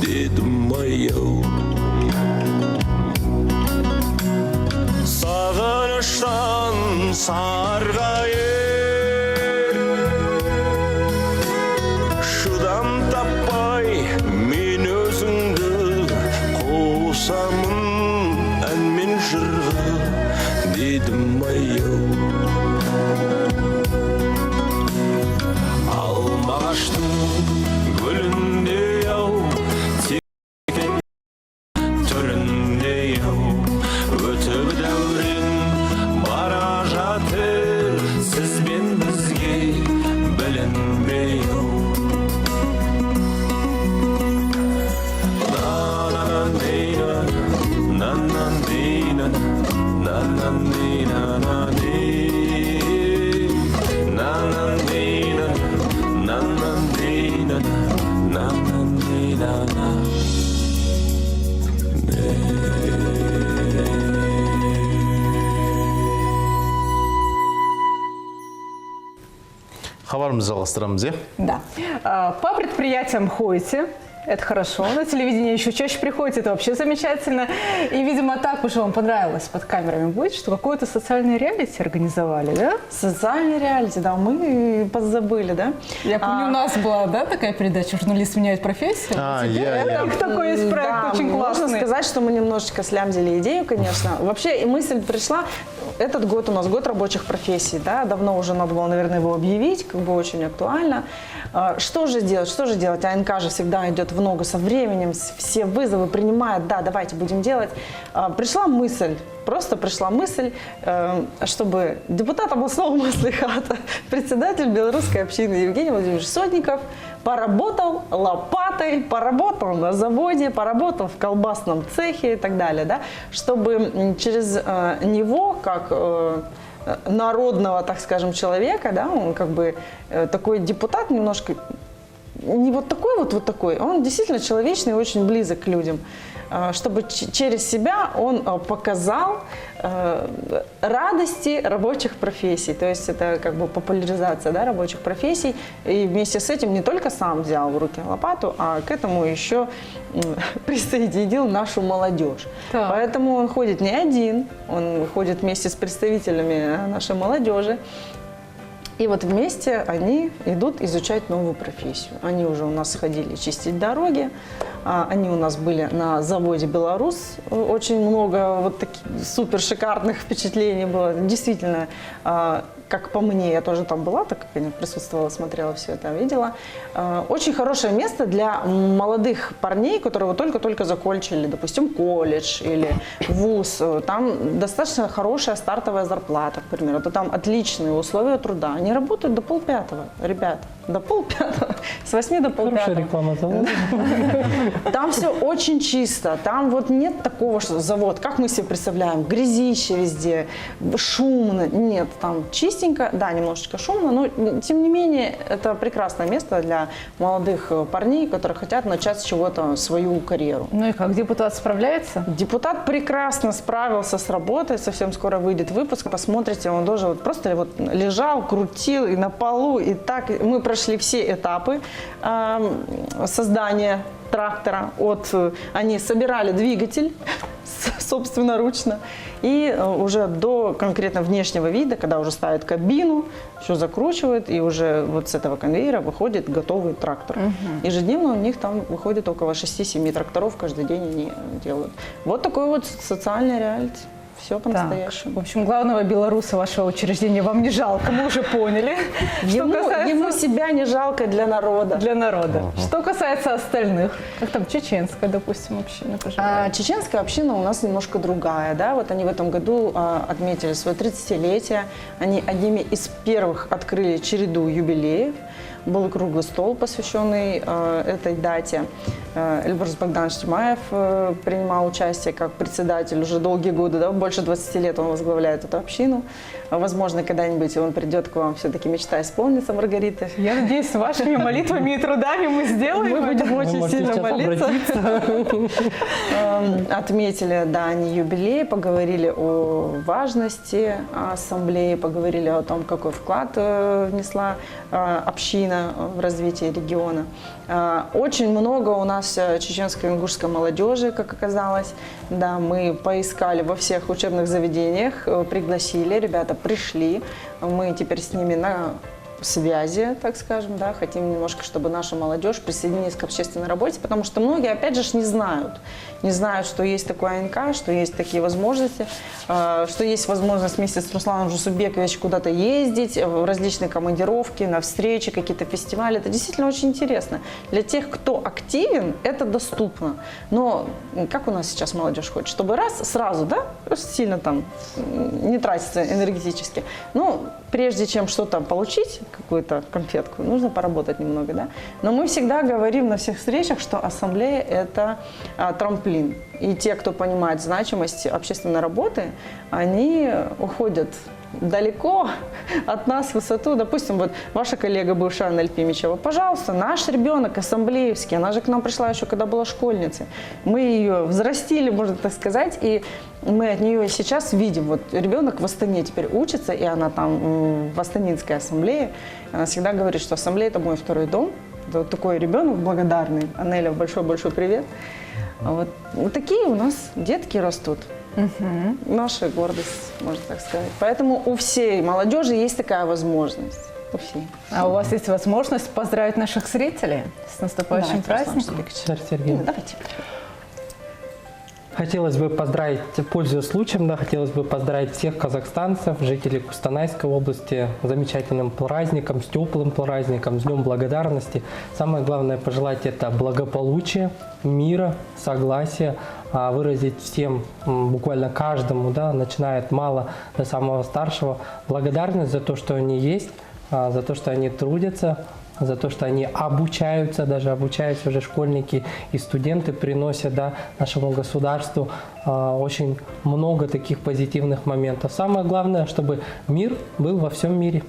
дедім аяу. Сағыныштан сарғайып шыдам таппай мен өзіңді қосамын әнмен жырға дедім аяу. Алмағаштың гүліндей ау, түріндей ау, өтіп дәурен бара жатыр сізбен бізге білінбей ау. Хабарымызды жалғастырамыз, е? Да. По предприятиям ходите, Это хорошо. На телевидение еще чаще приходит, это вообще замечательно. И, видимо, так уже вам понравилось под камерами быть, что какое-то социальное реалити организовали, да? Социальный реалити, да, мы подзабыли, да? Я помню, у нас была, да, такая передача «Журналист меняет профессию». Такой есть проект, да, очень классный. Можно сказать, что мы немножечко слямзили идею, конечно. Вообще, и мысль пришла, этот год у нас год рабочих профессий, да, давно уже надо было, наверное, его объявить, как бы очень актуально. Что же делать, что же делать? АНК же всегда идет в ногу со временем, все вызовы принимает, да, давайте будем делать. Пришла мысль, просто пришла мысль, чтобы депутат областного маслихата, председатель белорусской общины Евгений Владимирович Сотников поработал лопатой, поработал на заводе, поработал в колбасном цехе и так далее, да, чтобы через него, как народного, так скажем, человека, да, он как бы такой депутат немножко, не вот такой вот такой, он действительно человечный и очень близок к людям, чтобы через себя он показал радости рабочих профессий, то есть это как бы популяризация, да, рабочих профессий, и вместе с этим не только сам взял в руки лопату, а к этому еще присоединил нашу молодежь. Так. Поэтому он ходит не один, он ходит вместе с представителями нашей молодежи. И вот вместе они идут изучать новую профессию. Они уже у нас сходили чистить дороги, они у нас были на заводе «Беларусь». Очень много вот таких супер шикарных впечатлений было. Действительно, как по мне, я тоже там была, так как я присутствовала, смотрела все это, видела. Очень хорошее место для молодых парней, которые только-только закончили, допустим, колледж или вуз. Там достаточно хорошая стартовая зарплата, к примеру. Это там отличные условия труда. Они работают до 4:30, ребят. До 4:30, с 8 до 4:30. Хорошая реклама завода. Там все очень чисто, там вот нет такого, что завод, как мы себе представляем, грязище везде, шумно, нет, там чистенько, да, немножечко шумно, но тем не менее это прекрасное место для молодых парней, которые хотят начать с чего-то свою карьеру. Ну и как, депутат справляется? Депутат прекрасно справился с работой, совсем скоро выйдет выпуск, посмотрите, он тоже вот просто вот лежал, крутил и на полу, и так, мы прошли все этапы создания трактора. Они собирали двигатель собственноручно и уже до конкретно внешнего вида, когда уже ставят кабину, все закручивают, и уже вот с этого конвейера выходит готовый трактор. Ежедневно у них там выходит около 6-7 тракторов, каждый день они делают. Вот такой вот социальный реалити. Все по-настоящему. В общем, главного белоруса вашего учреждения вам не жалко, мы уже поняли. Ему себя не жалко для народа. Для народа. Что касается остальных, как там чеченская, допустим, община поживает? Чеченская община у нас немножко другая. Да? Вот они в этом году отметили свое 30-летие. Они одними из первых открыли череду юбилеев. Был круглый стол, посвященный этой дате. Эльбрус Богданович Тимаев принимал участие как председатель уже долгие годы, да, больше 20 лет он возглавляет эту общину. Возможно, когда-нибудь он придет к вам, все-таки мечта исполнится, Маргарита. Я надеюсь, с вашими молитвами и трудами мы сделаем. Мы будем очень сильно молиться. Отметили, да, они юбилей, поговорили о важности ассамблеи, поговорили о том, какой вклад внесла община в развитие региона. Очень много у нас чеченской и ингушской молодежи, как оказалось. Да, мы поискали во всех учебных заведениях, пригласили, ребята пришли. Мы теперь с ними на связи, так скажем, да, хотим немножко, чтобы наша молодежь присоединилась к общественной работе, потому что многие, опять же, не знают, что есть такой АНК, что есть такие возможности, что есть возможность вместе с Русланом Жусубековичем куда-то ездить, в различные командировки, на встречи, какие-то фестивали. Это действительно очень интересно. Для тех, кто активен, это доступно. Но как у нас сейчас молодежь хочет? Чтобы сразу, да, сильно там не тратиться энергетически. Но прежде чем что-то получить, какую-то конфетку, нужно поработать немного, да. Но мы всегда говорим на всех встречах, что ассамблея – это трамплин. И те, кто понимает значимость общественной работы, они уходят далеко от нас в высоту. Допустим, вот ваша коллега бывшая Анна Альпимичева, пожалуйста, наш ребенок ассамблеевский, она же к нам пришла еще, когда была школьницей. Мы ее взрастили, можно так сказать, и мы от нее сейчас видим, вот ребенок в Астане теперь учится, и она там в Астанинской ассамблее, она всегда говорит, что ассамблея – это мой второй дом. Это вот такой ребенок благодарный. Анеля, большой-большой привет. Вот такие у нас детки растут. Наша гордость, можно так сказать. Поэтому у всей молодежи есть такая возможность. У всей. А у вас есть возможность поздравить наших зрителей с наступающим праздником? Сергей. Давайте. Хотелось бы поздравить, пользуясь случаем, да, хотелось бы поздравить всех казахстанцев, жителей Кустанайской области с замечательным праздником, с теплым праздником, с Днем Благодарности. Самое главное пожелать это благополучия, мира, согласия, выразить всем, буквально каждому, да, начиная от малого до самого старшего, благодарность за то, что они есть, за то, что они трудятся, за то, что они обучаются, даже обучаются уже школьники и студенты, приносят, да, нашему государству очень много таких позитивных моментов. Самое главное, чтобы мир был во всем мире.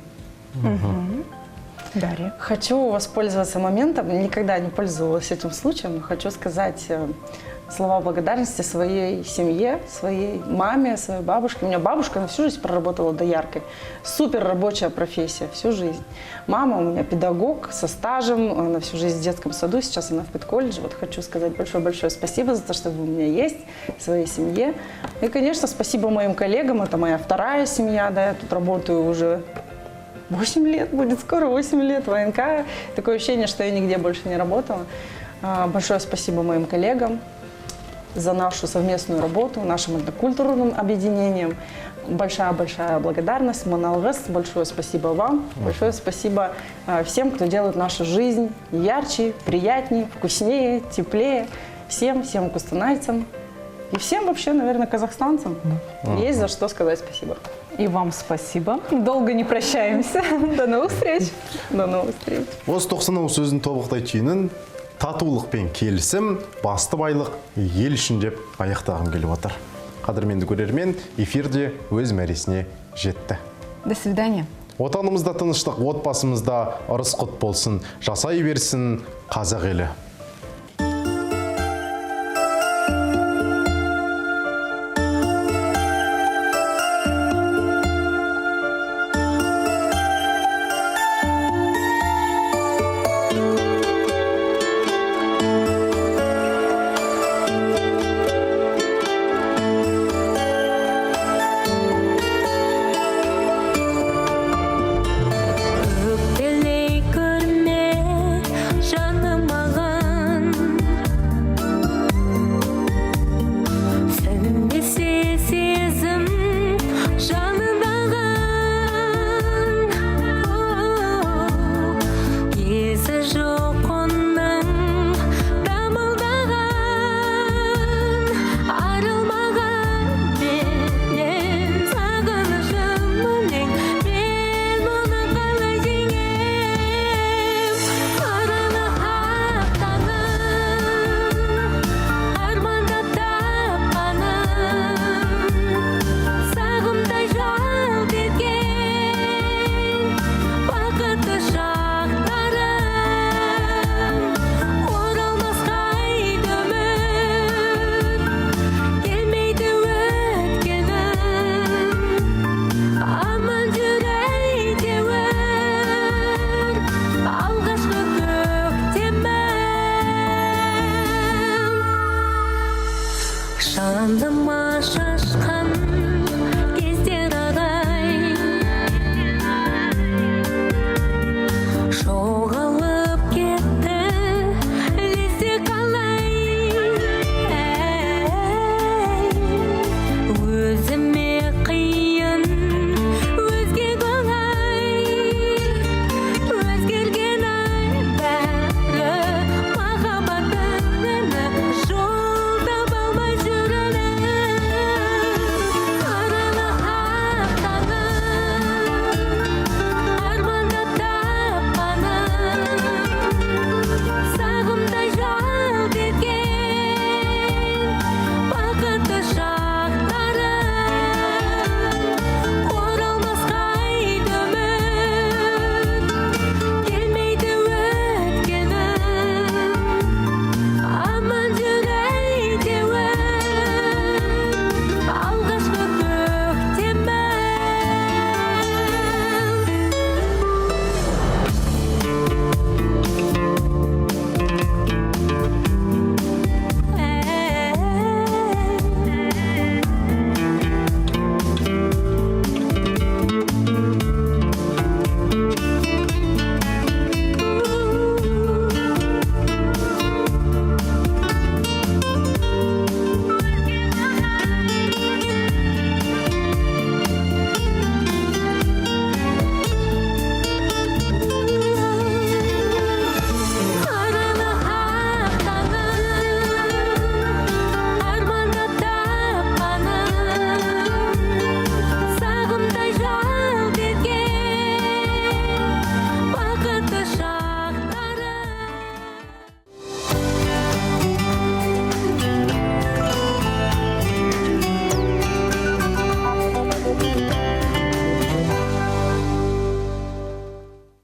Дарья. Хочу воспользоваться моментом, никогда не пользовалась этим случаем, но хочу сказать слова благодарности своей семье, своей маме, своей бабушке. У меня бабушка на всю жизнь проработала дояркой. Супер рабочая профессия, всю жизнь. Мама у меня педагог со стажем, она всю жизнь в детском саду, сейчас она в педколледже. Вот хочу сказать большое-большое спасибо за то, что вы у меня есть, своей семье. И, конечно, спасибо моим коллегам, это моя вторая семья, да, я тут работаю уже 8 лет, будет скоро 8 лет в АНК. Такое ощущение, что я нигде больше не работала. Большое спасибо моим коллегам за нашу совместную работу, нашим этнокультурным объединением. Большая-большая благодарность. Маналгас, большое спасибо вам. Большое спасибо всем, кто делает нашу жизнь ярче, приятнее, вкуснее, теплее. Всем кустанайцам и всем вообще, наверное, казахстанцам. Есть за что сказать спасибо. И вам спасибо. Долго не прощаемся. До новых встреч. До новых встреч. Осы 90-ның сөзін тобықтай түйінін татулық пен келісім, басты байлық ел үшін деп аяқтағым келіп отыр. Қадірменді көрермен, эфирде өз мәресіне жетті. До свидания. Отанымызда тыныштық, отбасымызда ырыс құт болсын, жасай берсін қазақ елі.